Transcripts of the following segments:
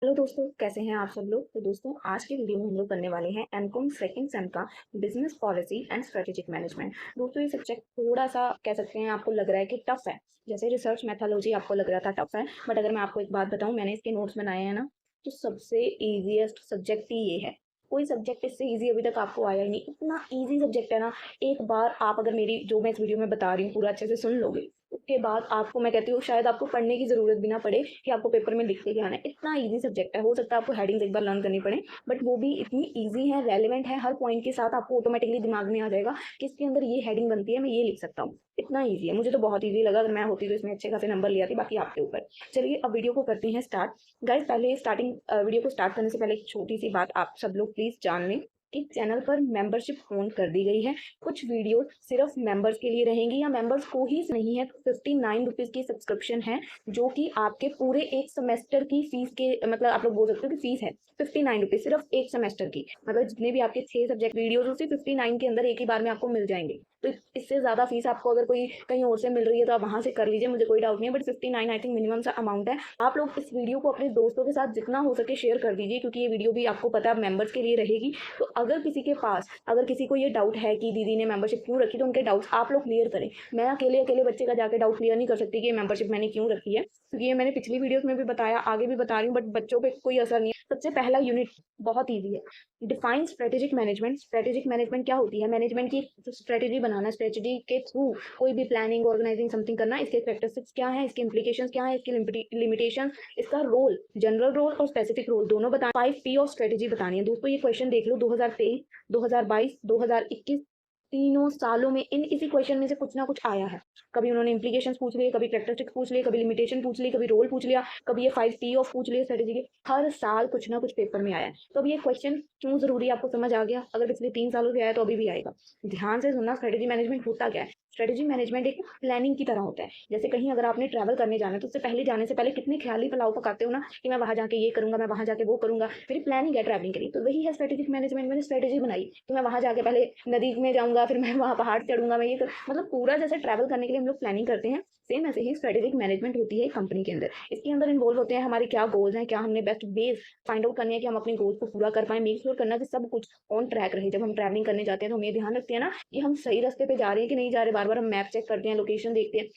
Hello दोस्तों, कैसे हैं आप सब लोग। तो दोस्तों, आज की वीडियो में हम लोग करने वाले हैं एमकॉम सेकंड सेम का business policy and strategic management. दोस्तों, ये सब्जेक्ट थोड़ा सा कह सकते हैं, आपको लग रहा है कि टफ है। जैसे रिसर्च मेथोलॉजी आपको लग रहा था टफ है, बट अगर मैं आपको एक बात बताऊं, मैंने इसके नोट्स बनाए हैं ना, तो सबसे ईजीएस्ट सब्जेक्ट ही ये है। कोई सब्जेक्ट इससे ईजी अभी तक आपको आया ही नहीं, इतना ईजी सब्जेक्ट है ना। एक बार आप अगर मेरी जो मैं इस वीडियो में बता रही हूँ पूरा अच्छे से सुन लोगे, उसके बाद आपको मैं कहती हूँ शायद आपको पढ़ने की ज़रूरत भी ना पड़े कि आपको पेपर में लिख के क्या आना है। इतना इजी सब्जेक्ट है। हो सकता है आपको हेडिंग्स एक बार लर्न करनी पड़े, बट वो भी इतनी इजी है, रेलिवेंट है। हर पॉइंट के साथ आपको ऑटोमेटिकली दिमाग में आ जाएगा कि इसके अंदर ये हेडिंग बनती है, मैं ये लिख सकता हूँ। इतना ईजी है, मुझे तो बहुत ईजी लगा। अगर मैं होती तो इसमें अच्छे खासे नंबर लिया थी, बाकी आपके ऊपर। चलिए अब वीडियो को करते हैं स्टार्ट। गाइज, पहले स्टार्टिंग वीडियो को स्टार्ट करने से पहले एक छोटी सी बात आप सब लोग प्लीज़ जान लें कि चैनल पर मेंबरशिप ऑन कर दी गई है। कुछ वीडियो सिर्फ मेंबर्स के लिए रहेंगी, या मेंबर्स को ही नहीं है तो 59 रुपीज़ की सब्सक्रिप्शन है, जो कि आपके पूरे एक सेमेस्टर की फीस के, मतलब आप लोग बोल सकते हो कि फीस है 59 रुपीज़ सिर्फ एक सेमेस्टर की। मतलब जितने भी आपके 6 सब्जेक्ट वीडियोज उसी 59 के अंदर एक ही बार में आपको मिल जाएंगे। तो इससे ज़्यादा फीस आपको अगर कोई कहीं और से मिल रही है तो आप वहाँ से कर लीजिए, मुझे कोई डाउट नहीं है, बट 59 आई थिंक मिनिमम सा अमाउंट है। आप लोग इस वीडियो को अपने दोस्तों के साथ जितना हो सके शेयर कर दीजिए, क्योंकि ये वीडियो भी आपको पता है मेंबर्स के लिए रहेगी। तो अगर किसी के पास, अगर किसी को ये डाउट है कि दीदी ने मेंबरशिप क्यों रखी, तो उनके डाउट्स आप लोग क्लियर करें। मैं अकेले अकेले बच्चे का जाके डाउट क्लियर नहीं कर सकती कि ये मेंबरशिप मैंने क्यों रखी है, क्योंकि ये मैंने पिछली वीडियोस में भी बताया, आगे भी बता रही हूँ, बट बच्चों पे कोई असर नहीं है। सबसे पहला यूनिट बहुत ईजी है। Define strategic management. Strategic management क्या होती है? मैनेजमेंट की स्ट्रेटेजी बनाना, स्ट्रेटेजी के थ्रू कोई भी प्लानिंग ऑर्गेनाइजिंग समथिंग करना। इसके कैरेक्टरिस्टिक्स क्या है, इसके इंप्लीकेशंस क्या है, इसकी लिमिटेशन, इसका रोल, जनरल रोल और स्पेसिफिक रोल दोनों बताना। 5 P ऑफ स्ट्रेटेजी बतानी है। दोस्तों, ये क्वेश्चन देख लो, 2023, 2022, 2021, तीनों सालों में इन इसी क्वेश्चन में से कुछ ना कुछ आया है। कभी उन्होंने इंप्लीकेशंस पूछ लिए, कभी कैरेक्टरिस्टिक्स पूछ लिए, कभी लिमिटेशन पूछ ली, कभी रोल पूछ लिया, कभी ये 5 P ऑफ पूछ लिए स्ट्रेटेजी के। हर साल कुछ ना कुछ पेपर में आया है। तो अब ये क्वेश्चन क्यों जरूरी है आपको समझ आ गया। अगर पिछले 3 सालों से आया तो अभी भी आएगा। ध्यान से सुनना, स्ट्रेटेजी मैनेजमेंट होता क्या है। स्ट्रेटेजी मैनेजमेंट एक प्लानिंग की तरह होता है। जैसे कहीं अगर आपने ट्रैवल करने जाना है, तो उससे पहले जाने से पहले कितने ख्याली पुलाव पकाते हो ना, कि मैं वहां जाके ये करूंगा, मैं वहां जाके वो करूंगा। मेरी प्लानिंग है ट्रैवलिंग के लिए। तो वही है स्ट्रेटेजिक मैनेजमेंट। मैंने स्ट्रेटेजी बनाई कि मैं वहां जाके पहले नदी में जाऊंगा, फिर मैं वहां पहाड़ चढ़ूंगा, मैं ये मतलब पूरा जैसे ट्रैवल करने के लिए हम लोग प्लानिंग करते हैं, सेम ऐसे ही स्ट्रेटेजिक मैनेजमेंट होती है कंपनी के अंदर। इसके अंदर इन्वॉल्व होते हैं हमारे क्या गोल्स हैं, क्या हमने बेस्ट बेस फाइंड आउट करनी है कि हम अपने गोल्स को पूरा कर पाए। मेक श्योर करना कि सब कुछ ऑन ट्रैक रहे। जब हम ट्रैवलिंग करने जाते हैं तो हम ये ध्यान रखते हैं ना कि हम सही रास्ते पे जा रहे हैं कि नहीं जा रहे। बार बार हम मैप चेक करते हैं, लोकेशन देखते हैं।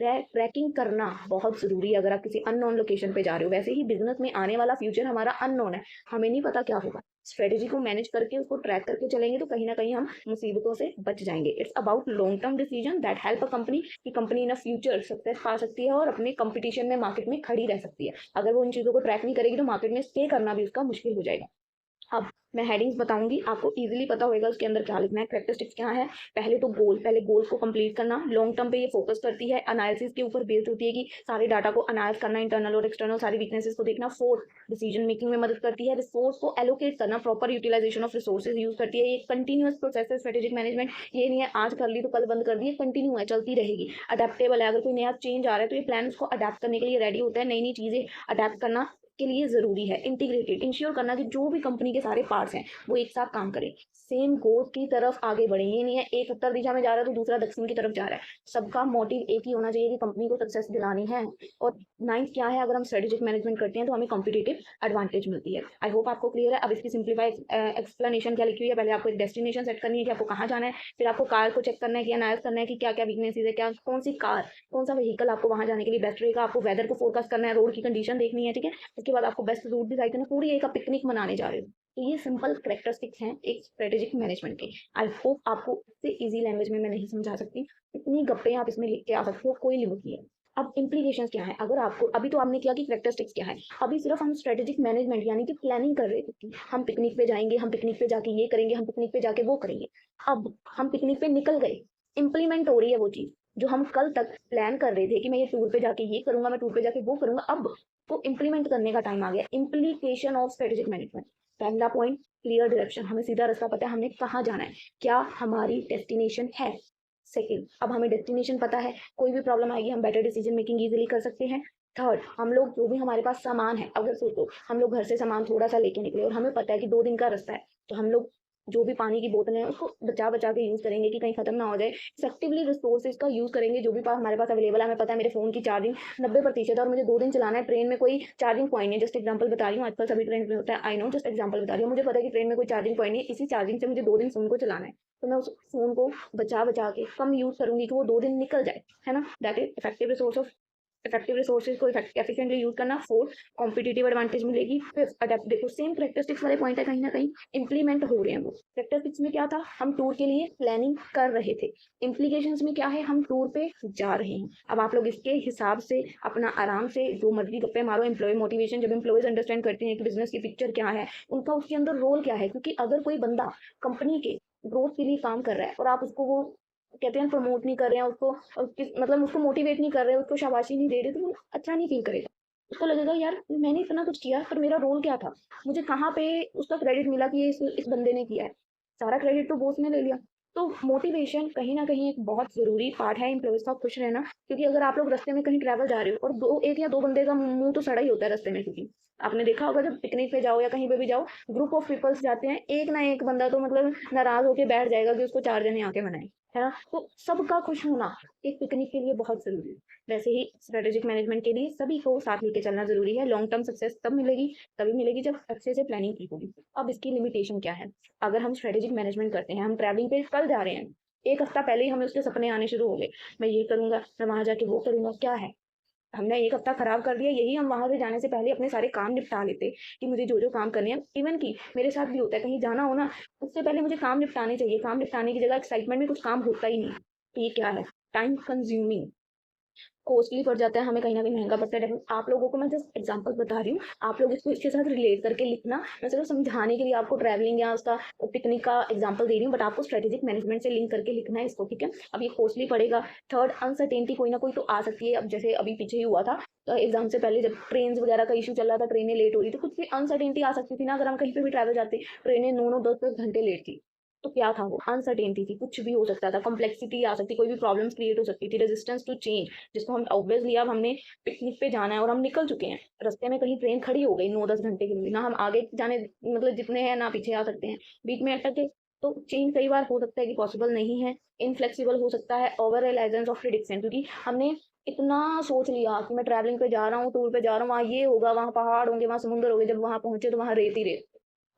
ट्रैकिंग करना बहुत ज़रूरी है अगर आप किसी अननोन लोकेशन पे जा रहे हो। वैसे ही बिजनेस में आने वाला फ्यूचर हमारा अननोन है, हमें नहीं पता क्या होगा। स्ट्रेटेजी को मैनेज करके उसको ट्रैक करके चलेंगे तो कहीं ना कहीं हम मुसीबतों से बच जाएंगे। It's about long term decision that help a company, कि company in a future success पा सकती है और अपने कंपटीशन में मार्केट में खड़ी रह सकती है। अगर वो इन चीज़ों को ट्रैक नहीं करेगी तो मार्केट में स्टे करना भी उसका मुश्किल हो जाएगा। अब मैं हेडिंग्स बताऊंगी, आपको इजीली पता होगा उसके अंदर क्या लिखना है। कैरेक्टरिस्टिक्स क्या है? पहले तो गोल, पहले गोल्स को कंप्लीट करना। लॉन्ग टर्म पे ये फोकस करती है, एनालिसिस के ऊपर बेस्ड होती है कि सारे डाटा को एनालाइज करना, इंटरनल और एक्सटर्नल सारी वीकनेसेस को देखना। फोर्थ, डिसीजन मेकिंग में मदद करती है। रिसोर्स को एलोकेट करना, proper utilization of resources use करती है। ये कंटिन्यूअस प्रोसेस है स्ट्रेटेजिक मैनेजमेट। ये नहीं है आज कर ली तो कल बंद कर दी, कंटिन्यू है, चलती रहेगी। अडेप्टेबल है, अगर कोई नया चेंज आ रहा है तो ये प्लान उसको अडेप्ट करने के लिए रेडी होता है। नई नई चीजें अडेप्ट करना के लिए जरूरी है। इंटीग्रेटेड, इंश्योर करना कि जो भी कंपनी के सारे पार्ट्स हैं वो एक साथ काम करें, सेम गोल की तरफ आगे बढ़े। ये नहीं है एक उत्तर दिशा में जा रहा है तो दूसरा दक्षिण की तरफ जा रहा है। सबका मोटिव एक ही होना चाहिए कि कंपनी को सक्सेस दिलानी है। और नाइन्थ क्या है, अगर हम स्ट्रेटेजिक मैनेजमेंट करते हैं तो हमें कॉम्पिटेटिव एडवांटेज मिलती है। आई होप आपको क्लियर है। अब इसकी सिंप्लीफाई एक्सप्लेनेशन क्या लिखी हुई है। पहले आपको एक डेस्टिनेशन सेट करनी है कि आपको कहाँ जाना है, फिर आपको कार को चेक करना है कि एनालाइज करना है कि क्या क्या वीकनेसेस है, क्या कौन सी कार, कौन सा व्हीकल आपको वहां जाने के लिए बेस्ट रहेगा। आपको वेदर को फोरकास्ट करना है, रोड की कंडीशन देखनी है, ठीक है। उसके बाद आपको बेस्ट रूट डिसाइड करना, पूरी एक पिकनिक मनाने जा रहे हो। तो ये सिंपल करेक्टरिस्टिक्स हैं एक स्ट्रेटेजिक मैनेजमेंट के। आई होप आपको इससे इजी लैंग्वेज में मैं नहीं समझा सकती, इतनी गप्पे आप इसमें लिख के आ सकते हो, कोई लिमिट नहीं है। अब इम्प्लीकेशंस क्या है, अगर आपको अभी तो आपने किया कि करेक्टरिस्टिक्स क्या है, अभी सिर्फ हम स्ट्रेटेजिक मैनेजमेंट यानी कि प्लानिंग कर रहे थे कि हम पिकनिक पे जाएंगे, हम पिकनिक पे जाके ये करेंगे, हम पिकनिक पे जाके वो करेंगे। अब हम पिकनिक पे निकल गए, इम्प्लीमेंट हो रही है वो चीज जो हम कल तक प्लान कर रहे थे कि मैं ये टूर पे जाके ये करूंगा, मैं टूर पे जाके वो करूंगा। अब को इम्प्लीमेंट करने का टाइम आ गया। Implication of strategic management. पहला पॉइंट, क्लियर डायरेक्शन, हमें सीधा रास्ता पता है, हमें कहाँ जाना है, क्या हमारी डेस्टिनेशन है। सेकेंड, अब हमें डेस्टिनेशन पता है, कोई भी प्रॉब्लम आएगी हम बेटर डिसीजन मेकिंग इजीली कर सकते हैं। थर्ड, हम लोग जो भी हमारे पास सामान है, अगर सोचो हम लोग घर से सामान थोड़ा सा लेके निकले और हमें पता है कि 2 दिन का रास्ता है, तो हम लोग जो भी पानी की बोतलें हैं उसको बचा-बचा के यूज़ करेंगे कि कहीं ख़त्म ना हो जाए। इफेक्टिवली रिसोर्सेज़ का यूज़ करेंगे, जो भी हमारे पास अवेलेबल है। हमें पता है मेरे फ़ोन की चार्जिंग 90% है और मुझे 2 दिन चलाना है, ट्रेन में कोई चार्जिंग पॉइंट नहीं है। जस्ट एग्ज़ाम्पल बता रही हूँ, आजकल सभी ट्रेन में होता है, आई नो, जस्ट एग्ज़ाम्पल बता रही हूँ। मुझे पता है कि ट्रेन में कोई चार्जिंग पॉइंट नहीं है, इसी चार्जिंग से मुझे 2 दिन फ़ोन को चलाना है। तो मैं उस फ़ोन को बचा-बचा के कम यूज़ करूँगी कि वो 2 दिन निकल जाए, है ना? दैट इज़ इफेक्टिव रिसोर्सेज को एफिशिएंटली यूज़ करना। 4, कॉम्पिटिटिव एडवांटेज मिलेगी। फिर अडेप्ट, देखो सेम कैरेक्टरिस्टिक्स वाले पॉइंट है, कहीं न कहीं इम्प्लीमेंट हो रहे हैं वो। कैरेक्टरिस्टिक्स में क्या था? हम टूर के लिए प्लानिंग कर रहे थे। इम्प्लीकेशंस में क्या है? हम टूर पे जा रहे हैं। अब आप लोग इसके हिसाब से अपना आराम से जो मर्ज़ी गप्पे मारो। एम्प्लॉयी मोटिवेशन, जब एम्प्लॉइज़ अंडरस्टैंड करते हैं कि बिज़नेस की पिक्चर क्या है, उनका उसके अंदर रोल क्या है, क्योंकि अगर कोई बंदा कंपनी के ग्रोथ के लिए काम कर रहा है और आप उसको वो कहते हैं प्रमोट नहीं कर रहे हैं, उसको मतलब उसको मोटिवेट नहीं कर रहे, उसको शाबाशी नहीं दे रहे, तो वो अच्छा नहीं फील करेगा। उसको लगेगा यार मैंने इतना कुछ किया पर मेरा रोल क्या था? मुझे कहाँ पे उसका क्रेडिट मिला कि ये इस बंदे ने किया है? सारा क्रेडिट तो बॉस ने ले लिया। तो मोटिवेशन कहीं न कहीं एक बहुत ज़रूरी पार्ट है एम्प्लॉइज़ का खुश रहना, क्योंकि अगर आप लोग रास्ते में कहीं ट्रैवल जा रहे हो और 2 1 या 2 बंदे का मुँह तो सड़ा ही होता है रास्ते में, क्योंकि आपने देखा होगा जब पिकनिक पे जाओ या कहीं पे भी जाओ, ग्रुप ऑफ पीपल्स जाते हैं, एक ना एक बंदा तो मतलब नाराज़ होके बैठ जाएगा कि उसको 4 जने आके मनाएँ, है ना? तो सबका खुश होना एक पिकनिक के लिए बहुत ज़रूरी है। वैसे ही स्ट्रेटेजिक मैनेजमेंट के लिए सभी को साथ लेके चलना ज़रूरी है। लॉन्ग टर्म सक्सेस तभी मिलेगी जब अच्छे से प्लानिंग की होगी। अब इसकी लिमिटेशन क्या है? अगर हम स्ट्रेटेजिक मैनेजमेंट करते हैं, हम ट्रैवलिंग पे कल जा रहे हैं, 1 हफ्ता पहले ही हमें उसके सपने आने शुरू हो गए। मैं ये करूँगा, मैं वहाँ जाके वो करूँगा, क्या है? हमने 1 हफ्ता खराब कर दिया, यही हम वहाँ से जाने से पहले अपने सारे काम निपटा लेते कि मुझे जो-जो काम करने हैं। इवन कि मेरे साथ भी होता है, कहीं जाना हो ना, उससे पहले मुझे काम निपटाने चाहिए। काम निपटाने की जगह एक्साइटमेंट में कुछ काम होता ही नहीं। तो ये क्या है? टाइम कंज्यूमिंग, कॉस्टली पड़ जाता है, हमें कहीं न कहीं महँगा पड़ता है। डेफिन आप लोगों को मैं जस्ट एग्ज़ाम्पल बता रही हूँ, आप लोग इसको इसके साथ रिलेट करके लिखना। मैं सिर्फ़ समझाने के लिए आपको ट्रैवलिंग या उसका पिकनिक का एग्ज़ाम्पल दे रही हूँ, बट आपको स्ट्रैटेजिक मैनेजमेंट से लिंक करके लिखना है इसको, ठीक है? अब ये कॉस्टली पड़ेगा। थर्ड, अनसर्टेनिटी कोई ना कोई तो आ सकती है। अब जैसे अभी पीछे ही हुआ था, एग्ज़ाम से पहले जब ट्रेन्स वगैरह का इश्यू चल रहा था, ट्रेनें लेट हो रही थी, कुछ भी अनसर्टेनिटी आ सकती थी ना, अगर हम कहीं पे भी ट्रैवल जाते, ट्रेनें 9-9 10-10 घंटे लेट थी। तो क्या था वो? अनसर्टेनिटी थी, कुछ भी हो सकता था, कॉम्प्लेक्सिटी आ सकती, कोई भी प्रॉब्लम्स क्रिएट हो सकती थी, रेजिस्टेंस टू चेंज, जिसको हम ऑब्वियसली, अब हमने पिकनिक पे जाना है और हम निकल चुके हैं। रास्ते में कहीं ट्रेन खड़ी हो गई 9-10 घंटे के लिए, ना हम आगे जाने मतलब जितने हैं ना पीछे आ सकते हैं। बीच में अटक गए, तो चेंज कई बार हो सकता है कि पॉसिबल नहीं है। इनफ्लेक्सिबल हो सकता है, ओवर रिलायंस ऑफ प्रिडिक्शन, क्योंकि हमने इतना सोच लिया कि मैं ट्रैवलिंग पे जा रहा हूँ, टूर पे जा रहा हूँ, वहाँ ये होगा, वहाँ पहाड़ होंगे, वहाँ समुद्र होंगे, जब वहाँ पहुँचे तो वहाँ रेत ही रेत।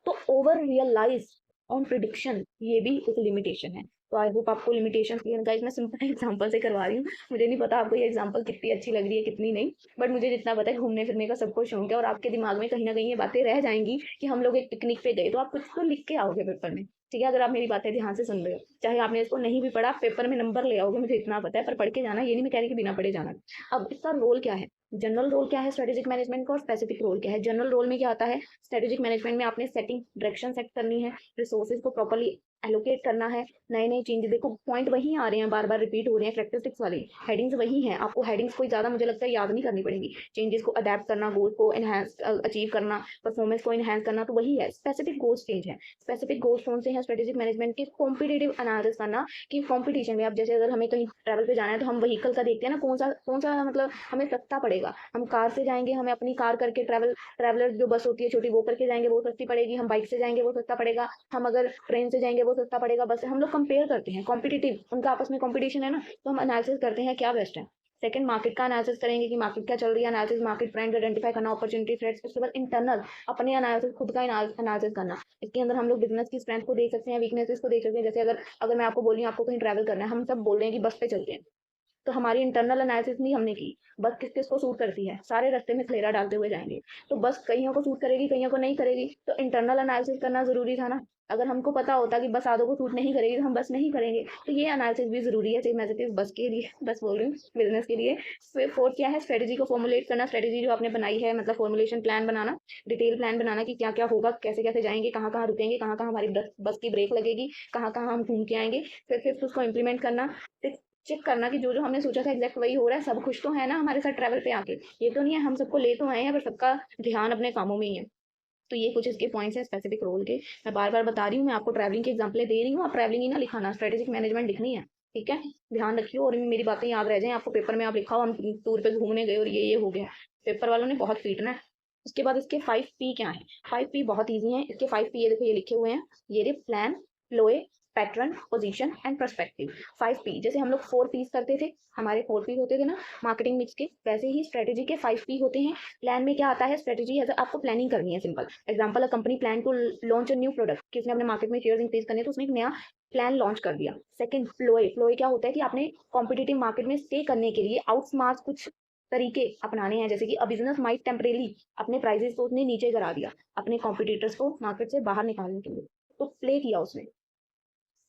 तो ओवर रियलाइज ऑन प्रिडिक्शन, ये भी एक लिमिटेशन है। तो आई होप आपको लिमिटेशन क्लियर। गाइस मैं सिंपल एग्जांपल से करवा रही हूँ, मुझे नहीं पता आपको ये एग्जांपल कितनी अच्छी लग रही है कितनी नहीं, बट मुझे जितना पता है घूमने फिरने का सबको शौक है और आपके दिमाग में कहीं ना कहीं ये बातें रह जाएंगी कि हम लोग एक पिकनिक पे गए, तो आप कुछ तो लिख के आओगे पेपर में, ठीक है? अगर आप मेरी बातें ध्यान से सुन रहे हो, चाहे आपने इसको नहीं भी पढ़ा, पेपर में नंबर ले आओगे, मुझे इतना पता है, पर पढ़ के जाना, ये नहीं मैं कह रही कि बिना पढ़े जाना। अब इसका रोल क्या है? जनरल रोल क्या है स्ट्रेटेजिक मैनेजमेंट का और स्पेसिफिक रोल क्या है? जनरल रोल में क्या आता है? स्ट्रेटेजिक मैनेजमेंट में आपने सेटिंग डायरेक्शन सेट करनी है, रिसोर्सेज को प्रॉपर्ली एलोकेट करना है, नए नए चेंजेस, देखो पॉइंट वही आ रहे हैं, बार बार रिपीट हो रहे हैं, कैरेक्टरिस्टिक्स वाले, हेडिंग्स वही हैं, आपको हेडिंग्स कोई ज़्यादा मुझे लगता है याद नहीं करनी पड़ेगी। चेंजेस को अडेप्ट करना, गोल को एनहांस अचीव करना, परफॉर्मेंस को एनहांस करना, तो वही है। स्पेसिफिक गोल्स चेंज है। स्पेसिफिक गोल्स कौन से हैं स्ट्रेटेजिक मैनेजमेंट के? कॉम्पिटेटिव एनालिसिस करना कि कॉम्पिटिशन में, अब जैसे अगर हमें कहीं ट्रैवल पे जाना है तो हम व्हीकल का देखते हैं ना, कौन सा मतलब हमें सस्ता पड़ेगा। हम कार से जाएंगे, हमें अपनी कार करके ट्रैवलर जो बस होती है छोटी, वो करके जाएंगे, वो सस्ती पड़ेगी। हम बाइक से जाएंगे, वो सस्ता पड़ेगा। हम अगर ट्रेन से जाएंगे, वो सस्ता पड़ेगा। बस हम लोग कंपेयर करते हैं, कॉम्पिटिटिव, उनका आपस में कॉम्पिटिशन है ना, तो हम एनालिसिस करते हैं क्या बेस्ट है। सेकंड, मार्केट का एनालिसिस करेंगे कि मार्केट क्या चल रही है, एनालिसिस मार्केट ट्रेंड आइडेंटिफाई करना, अपॉर्चुनिटी थ्रेट्स। उसके बाद इंटरनल, अपने एनालिसिस, खुद का एनालिसिस करना। इसके अंदर हम लोग बिजनेस की स्ट्रेंथ को देख सकते हैं, वीकनेसेस को देख सकते हैं। जैसे अगर अगर मैं आपको बोल रही हूँ आपको कहीं ट्रैवल करना है, हम सब बोल रहे हैं कि बस पे चलते हैं, तो हमारी इंटरनल एनालिसिस नहीं हमने की, बस किस किस को सूट करती है, सारे रास्ते में खलेरा डालते हुए जाएंगे, तो बस कईयों को सूट करेगी, कईयों को नहीं करेगी, तो इंटरनल एनालिसिस करना जरूरी था ना। अगर हमको पता होता कि बस आधों को सूट नहीं करेगी तो हम बस नहीं करेंगे, तो ये एनालिसिस भी जरूरी है, सेम एज इट इज बस के लिए, बस बोल रही हूँ बिजनेस के लिए। फिर फोर्थ क्या है? स्ट्रेटेजी को फॉर्मुलेट करना, स्ट्रेटेजी जो आपने बनाई है, मतलब फॉर्मुलेशन प्लान बनाना, डिटेल प्लान बनाना कि क्या क्या होगा, कैसे कैसे जाएंगे, कहाँ कहाँ रुकेंगे, कहाँ कहाँ हमारी बस की ब्रेक लगेगी, कहाँ कहाँ हम घूम के आएंगे। फिर फिफ्थ, उसको इम्प्लीमेंट करना। चेक करना कि जो जो हमने सोचा था एग्जैक्ट वही हो रहा है, सब खुश तो है ना हमारे साथ ट्रैवल पे आके, ये तो नहीं है हम सबको ले तो आए हैं पर सबका ध्यान अपने कामों में ही है। तो ये कुछ इसके पॉइंट्स हैं स्पेसिफिक रोल के। मैं बार बार बता रही हूँ, मैं आपको ट्रैवलिंग के एग्जाम्पल दे रही हूँ, आप ट्रैवलिंग ही ना लिखाना, स्ट्रेटेजिक मैनेजमेंट लिखनी है, ठीक है? ध्यान रखियो और मेरी बातें याद रह जाएं, आपको पेपर में आप लिखाओ हम टूर पे घूमने गए और ये हो गया, पेपर वालों ने बहुत पीटना है। उसके बाद इसके 5 P क्या हैं? 5 P बहुत ईज़ी हैं। इसके 5 P ये देखो, ये लिखे हुए हैं। ये रहे plan, ploy, pattern, position and perspective. 5 P जैसे हम लोग 4 Ps करते थे, हमारे 4 P होते थे ना मार्केटिंग मिक्स के, वैसे ही स्ट्रेटेजी के 5 P होते हैं। प्लान में क्या आता है? स्ट्रेटेजी एज़ आपको प्लानिंग करनी है, simple example, a company plan to launch a new product, किसने अपने मार्केट में शेयर्स इंक्रीज करने, तो उसने एक नया प्लान लॉन्च कर दिया। सेकंड, प्लोए। प्लोए क्या होता है कि आपने कॉम्पिटिटिव मार्केट में स्टे करने के लिए आउटस्मार्ट कुछ तरीके अपनाने हैं, जैसे कि अ बिजनेस माइट टेम्परेली अपने प्राइसेस को उसने नीचे करा दिया अपने कॉम्पिटिटर्स को मार्केट से बाहर निकालने के लिए, तो प्ले किया उसने।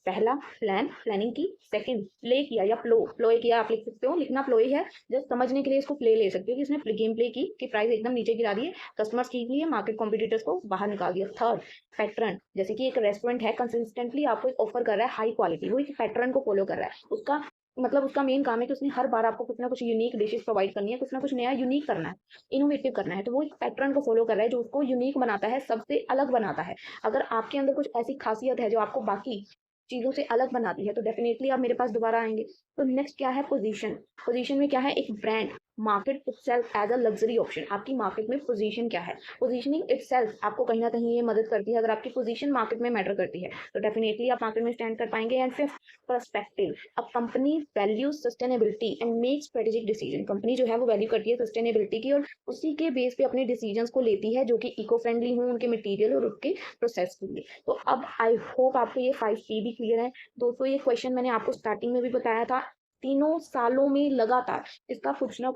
पहला प्लान, प्लानिंग की। सेकंड, प्ले किया या प्लोए किया, आप लिख सकते हो, लिखना प्लोए है, जस्ट समझने के लिए इसको प्ले ले सकते हो कि इसने गेम प्ले की कि प्राइस एकदम नीचे गिरा दिए, कस्टमर्स खरीद लिए, मार्केट कॉम्पिटिटर्स को बाहर निकाल दिया। थर्ड, पैटर्न, जैसे कि एक रेस्टोरेंट है, कंसिस्टेंटली आपको एक ऑफर कर रहा है हाई क्वालिटी, वो एक पैटर्न को फॉलो कर रहा है, उसका मतलब उसका मेन काम है कि उसने हर बार आपको कुछ ना कुछ यूनिक डिशेस प्रोवाइड करनी है, कुछ ना कुछ नया यूनिक करना है, इनोवेटिव करना है, तो वो एक पैटर्न को फॉलो कर रहा है जो उसको यूनिक बनाता है, सबसे अलग बनाता है। अगर आपके अंदर कुछ ऐसी खासियत है जो आपको बाकी चीज़ों से अलग बनाती है, तो डेफिनेटली आप मेरे पास दोबारा आएंगे। तो नेक्स्ट क्या है? पोजीशन। पोजीशन में क्या है? एक brand market itself as a luxury option, आपकी मार्केट में पोजीशन क्या है? पोजीशनिंग इटसेल्फ आपको कहीं ना कहीं ये मदद करती है, अगर आपकी पोजीशन मार्केट में मैटर करती है तो डेफिनेटली आप मार्केट में स्टैंड कर पाएंगे। And fifth, perspective. A company values sustainability and make strategic decision, company जो है वो वैल्यू करती है सस्टेनेबिलिटी की, और उसी के बेस पे अपने डिसीजन को लेती है जो कि इको फ्रेंडली हो उनके मटीरियल और उनके प्रोसेस के लिए। तो अब आई होप आपको ये 5 P भी क्लियर है। दोस्तों ये क्वेश्चन मैंने आपको स्टार्टिंग में भी बताया था, तीनों सालों में लगातार इसका कुछ ना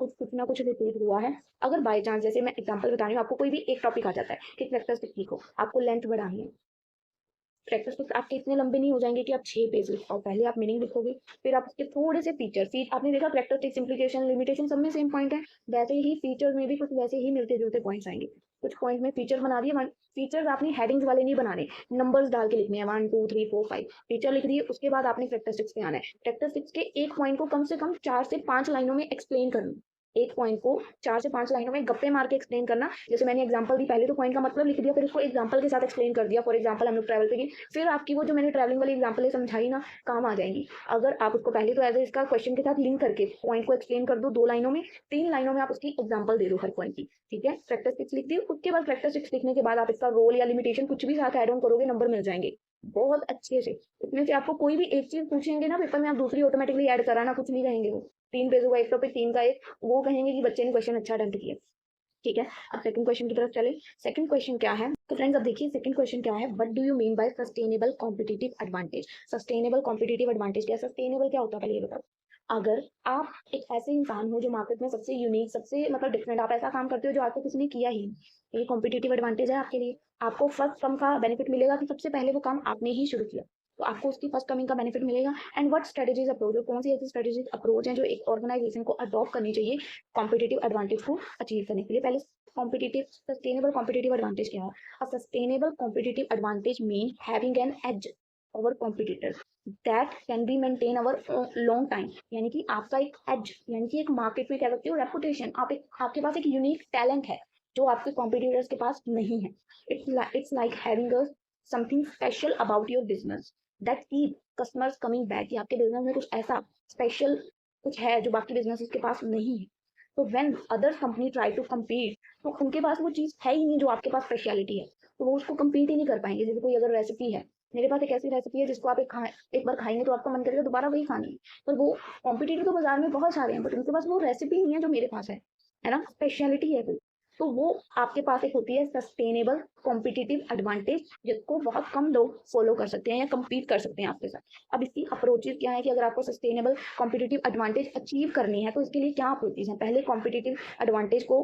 कुछ रिपीट हुआ है। अगर बाई चांस, जैसे मैं एग्जांपल बता रही हूँ, आपको कोई भी एक टॉपिक आ जाता है कि कैरेक्टरिस्टिक लिखो, आपको लेंथ बढ़ानी है, कैरेक्टरिस्टिक्स आपके इतने लंबे नहीं हो जाएंगे कि आप 6 पेज लिख पाओ, पहले आप मीनिंग लिखोगे, फिर आप उसके थोड़े से फीचर आपने देखा कैरेक्टरिस्टिक्स, इम्प्लीकेशन, लिमिटेशन सब में सेम पॉइंट है, वैसे ही फीचर में भी कुछ वैसे ही मिलते जुलते पॉइंट्स आएंगे। कुछ पॉइंट में फीचर बना दिए, फीचर्स आपने हेडिंग्स वाले नहीं बनाने, नंबर्स डाल के लिखने हैं, 1 2 3 4 5 फीचर लिख दिए, उसके बाद आपने कैरेक्टरिस्टिक्स पे आना है, कैरेक्टरिस्टिक्स के एक पॉइंट को कम से कम 4 से 5 लाइनों में एक्सप्लेन करना, एक पॉइंट को 4 से 5 लाइनों में गप्पे मार के एक्सप्लेन करना, जैसे मैंने एग्जांपल दी, पहले तो पॉइंट का मतलब लिख दिया, फिर उसको एग्जांपल के साथ एक्सप्लेन कर दिया। फॉर एग्जांपल हम लोग ट्रैवल पे गए, फिर आपकी वो जो मैंने ट्रैवलिंग वाली एग्जांपल समझाई ना, काम आ जाएंगी। अगर आप उसको पहले तो एज इसका क्वेश्चन के साथ लिंक करके पॉइंट को एक्सप्लेन कर दो 2 लाइनों में, 3 लाइनों में आप उसकी एग्जांपल दे दो हर पॉइंट की, ठीक है। कैरेक्टरिस्टिक्स लिख दी, उसके बाद कैरेक्टरिस्टिक्स लिखने के बाद आप इसका रोल या लिमिटेशन कुछ भी साथ ऐड ऑन करोगे, नंबर मिल जाएंगे बहुत अच्छे से। इसमें से आपको कोई भी एक चीज पूछेंगे ना पेपर में, आप दूसरी ऑटोमेटिकली ऐड कराना, कुछ नहीं कहेंगे वो। 3 पेज का एक टॉपिक, 3 का एक, वो कहेंगे कि बच्चे ने क्वेश्चन अच्छा अटेम्प्ट किया, ठीक है। अब सेकंड क्वेश्चन की तरफ चले। सेकंड क्वेश्चन क्या है? तो फ्रेंड्स अब देखिए सेकंड क्वेश्चन क्या है, what do you mean by sustainable competitive advantage. Sustainable competitive advantage क्या है? सस्टेनेबल क्या होता है पहले ये बताओ। अगर आप एक ऐसे इंसान हो जो मार्केट में सबसे यूनिक, सबसे मतलब डिफरेंट, आप ऐसा काम करते हो जो आज तक किसी ने किया ही नहीं, ये कॉम्पिटिटिव एडवांटेज है आपके लिए। आपको फर्स्ट कम का बेनिफिट मिलेगा कि सबसे पहले वो काम आपने ही शुरू किया, तो आपको उसकी फर्स्ट कमिंग का बेनिफिट मिलेगा। एंड व्हाट स्ट्रेटेजीज अप्रोच, कौन सी ऐसी स्ट्रेटेजिक अप्रोच है जो एक ऑर्गेनाइजेशन को अडॉप्ट करनी चाहिए कॉम्पिटिटिव एडवांटेज को अचीव करने के लिए। पहले कॉम्पिटिटिव, सस्टेनेबल कॉम्पिटिटिव एडवांटेज क्या है? A sustainable competitive advantage mean having an edge over competitors that can be maintain over long time, यानी कि आपका एक एज, यानी कि एक मार्केट में कह सकते हो रेपुटेशन, आप एक, आपके पास एक यूनिक टैलेंट है जो आपके कॉम्पिटिटर्स के पास नहीं है। It's like having a something special about your business that keep customers coming back, कि आपके बिजनेस में कुछ ऐसा स्पेशल कुछ है जो बाकी बिजनेस के पास नहीं है। तो when other company try to compete, तो उनके पास वो चीज़ है ही नहीं जो आपके पास स्पेशलिटी है, तो वो उसको कम्पीट ही नहीं कर पाएंगे। जैसे कोई अगर रेसिपी है, मेरे पास एक ऐसी रेसिपी है जिसको आप एक बार खाएंगे तो आपका मन करेगा दोबारा वही खानी है, पर वो कॉम्पिटिटिव तो बाजार में बहुत सारे हैं, बट उनके पास वो रेसिपी नहीं है जो मेरे पास है ना, स्पेशलिटी है कोई। तो वो आपके पास एक होती है सस्टेनेबल कॉम्पिटिटिव एडवांटेज, जिसको बहुत कम लोग फॉलो कर सकते हैं या कम्पीट कर सकते हैं आपके साथ। अब इसकी अप्रोचेज क्या है कि अगर आपको सस्टेनेबल कॉम्पिटिटिव एडवांटेज अचीव करनी है तो इसके लिए क्या अप्रोचेज हैं? पहले कॉम्पिटिटिव एडवांटेज को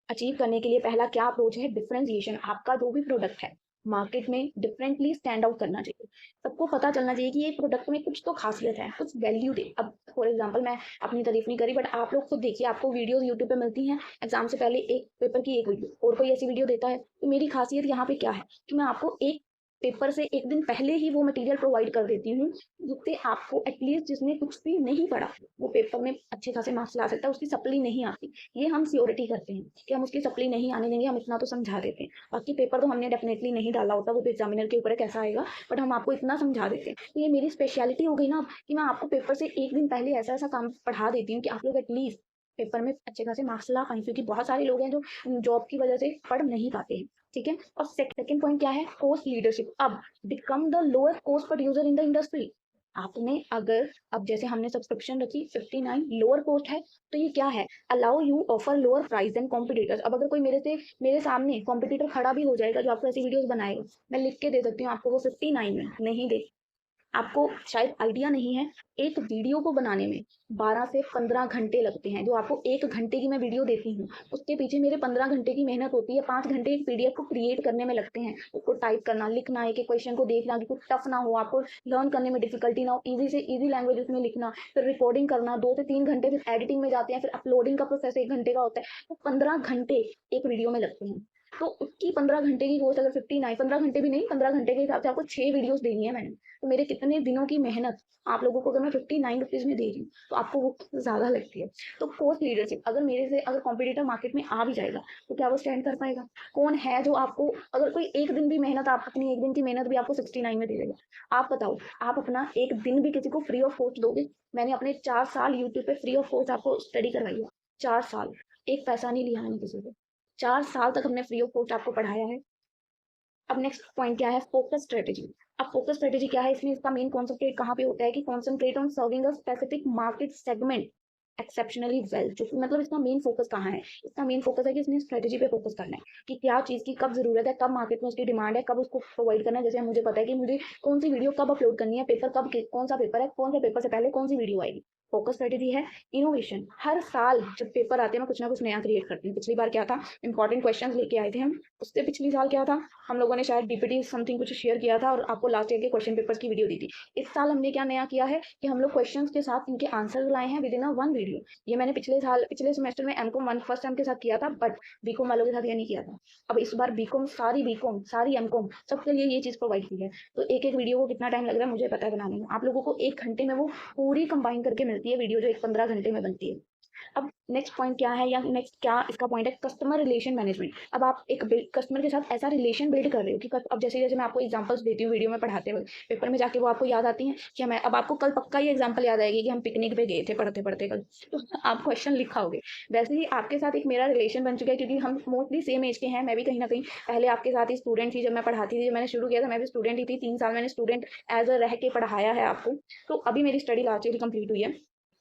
अचीव करने के लिए पहला क्या अप्रोच है? डिफरेंशिएशन। आपका जो भी प्रोडक्ट है मार्केट में डिफरेंटली स्टैंड आउट करना चाहिए, सबको पता चलना चाहिए कि ये प्रोडक्ट में कुछ तो खासियत है, कुछ वैल्यू दे। अब फॉर एग्जांपल मैं अपनी तारीफ नहीं करी, बट आप लोग खुद देखिए, आपको वीडियोस यूट्यूब पे मिलती हैं एग्जाम से पहले, एक पेपर की एक वीडियो, और कोई ऐसी वीडियो देता है, तो मेरी खासियत यहाँ पे क्या है कि मैं आपको एक पेपर से एक दिन पहले ही वो मटेरियल प्रोवाइड कर देती हूँ, जिससे आपको एटलीस्ट, जिसने कुछ भी नहीं पढ़ा वो पेपर में अच्छे खासे मार्क्स ला सकता है, उसकी सप्ली नहीं आती, ये हम सियोरिटी करते हैं कि हम उसकी सप्ली नहीं आने देंगे, हम इतना तो समझा देते हैं। बाकी पेपर तो हमने डेफिनेटली नहीं डाला होता, वो तो एग्जामिनर के ऊपर है कैसा आएगा, बट हम आपको इतना समझा देते हैं। तो ये मेरी स्पेशलिटी हो गई ना कि मैं आपको पेपर से एक दिन पहले ऐसा ऐसा काम पढ़ा देती हूँ कि आप लोग एटलीस्ट पेपर में अच्छे खासे मार्क्स ला पाएँ, क्योंकि बहुत सारे लोग हैं जो जॉब की वजह से पढ़ नहीं पाते हैं, ठीक है? और सेकंड पॉइंट क्या है? Cost leadership. अब become the lowest cost producer in the industry. आपने अगर अब जैसे हमने सब्सक्रिप्शन रखी 59 लोअर कॉस्ट है, तो ये क्या है? Allow you offer lower price than competitors. अब अगर कोई मेरे सामने कॉम्पिटिटर खड़ा भी हो जाएगा जो आपको ऐसी वीडियोस बनाएगा, मैं लिख के दे सकती हूँ आपको वो 59 में नहीं दे। आपको शायद आइडिया नहीं है, एक वीडियो को बनाने में 12 से 15 घंटे लगते हैं। जो आपको 1 घंटे की मैं वीडियो देती हूँ, उसके पीछे मेरे 15 घंटे की मेहनत होती है। 5 घंटे एक पीडीएफ को क्रिएट करने में लगते हैं, उसको टाइप करना, लिखना, एक-एक क्वेश्चन को देखना कि कुछ टफ ना हो, आपको लर्न करने में डिफिकल्टी ना हो, ईज़ी से ईज़ी लैंग्वेज उसमें लिखना, फिर रिकॉर्डिंग करना, 2 से 3 घंटे फिर एडिटिंग में जाते हैं, फिर अपलोडिंग का प्रोसेस 1 घंटे का होता है। तो 15 घंटे एक वीडियो में लगते हैं। तो उसकी 15 घंटे की कोर्स अगर 59, 15 घंटे भी नहीं, 15 घंटे के हिसाब से आपको 6 वीडियोस देनी है मैंने। तो मेरे कितने दिनों की मेहनत आप लोगों को अगर मैं 59 रुपीज़ में दे रही हूँ, तो आपको वो ज़्यादा लगती है। तो कॉस्ट लीडरशिप, अगर मेरे से अगर कॉम्पिटिटर मार्केट में आ भी जाएगा, तो क्या वो स्टैंड कर पाएगा? कौन है जो आपको अगर कोई एक दिन भी मेहनत आप अपनी 1 दिन की मेहनत भी आपको 69 में दे देगा? आप बताओ, आप अपना 1 दिन भी किसी को फ्री ऑफ कॉस्ट दोगे? मैंने अपने 4 साल यूट्यूब पे फ्री ऑफ कॉस्ट आपको स्टडी करवाई है। 4 साल, एक पैसा नहीं लिया मैंने किसी से। 4 साल तक हमने फ्री ऑफ कॉस्ट आपको पढ़ाया है। अब नेक्स्ट पॉइंट क्या है? Focus strategy. अब फोकस स्ट्रेटजी क्या है? इसमें इसका मेन कॉन्सेंट्रेट कहाँ पे होता है कि concentrate on serving a specific market segment exceptionally well. जो कि मतलब इसका मेन फोकस कहाँ है? इसका मेन फोकस है कि इसने स्ट्रेटजी पे फोकस करना है कि क्या चीज़ की कब जरूरत है, कब मार्केट में उसकी डिमांड है, कब उसको प्रोवाइड करना है। जैसे मुझे पता है कि मुझे कौन सी वीडियो कब अपलोड करनी है, पेपर कब, कौन सा पेपर है, कौन सा पेपर से पहले कौन सी वीडियो आएगी। फोकस स्ट्रेटजी है इनोवेशन। हर साल जब पेपर आते हैं मैं कुछ ना कुछ नया क्रिएट करती हूँ। पिछली बार क्या था? इंपॉर्टेंट क्वेश्चन लेके आए थे हम। उससे पिछली साल क्या था? हम लोगों ने शायद डीपीटी समथिंग कुछ शेयर किया था और आपको लास्ट ईयर के क्वेश्चन पेपर्स की वीडियो दी थी। इस साल हमने क्या नया किया है कि हम लोग क्वेश्चंस के साथ इनके आंसर लाए हैं with in a one video. ये मैंने पिछले सेमेस्टर में एमकॉम वन फर्स्ट टाइम के साथ किया था, बट बीकॉम वालों के साथ ये नहीं किया था। अब इस बार बीकॉम सारी एमकॉम सबके लिए ये चीज़ प्रोवाइड की है। तो एक एक वीडियो को कितना टाइम लग रहा है मुझे पता है बनाने में। आप लोगों को 1 घंटे में वो पूरी कंबाइन करके मिलती है वीडियो, जो एक 15 घंटे में बनती है। अब नेक्स्ट पॉइंट क्या है, या नेक्स्ट क्या इसका पॉइंट है? Customer relation management. अब आप एक कस्टमर के साथ ऐसा रिलेशन बिल्ड कर रहे हो कि अब जैसे जैसे मैं आपको एग्जांपल्स देती हूँ वीडियो में पढ़ाते हुए, पेपर में जाके वो आपको याद आती हैं कि मैं अब आपको कल पक्का ये एग्जांपल याद आएगी कि हम पिकनिक पे गए थे पढ़ते पढ़ते कल, तो आप क्वेश्चन लिखाओगे। वैसे ही आपके साथ एक मेरा रिलेशन बन चुका है, क्योंकि हम मोस्टली सेम एज के हैं। मैं भी कहीं ना कहीं पहले आपके साथ ही स्टूडेंट थी, जब मैं पढ़ाती थी, जब मैंने शुरू किया था मैं भी स्टूडेंट ही थी। 3 साल मैंने स्टूडेंट एज अ रह के पढ़ाया है आपको। तो अभी मेरी स्टडी लास्ट ईयर कंप्लीट हुई है।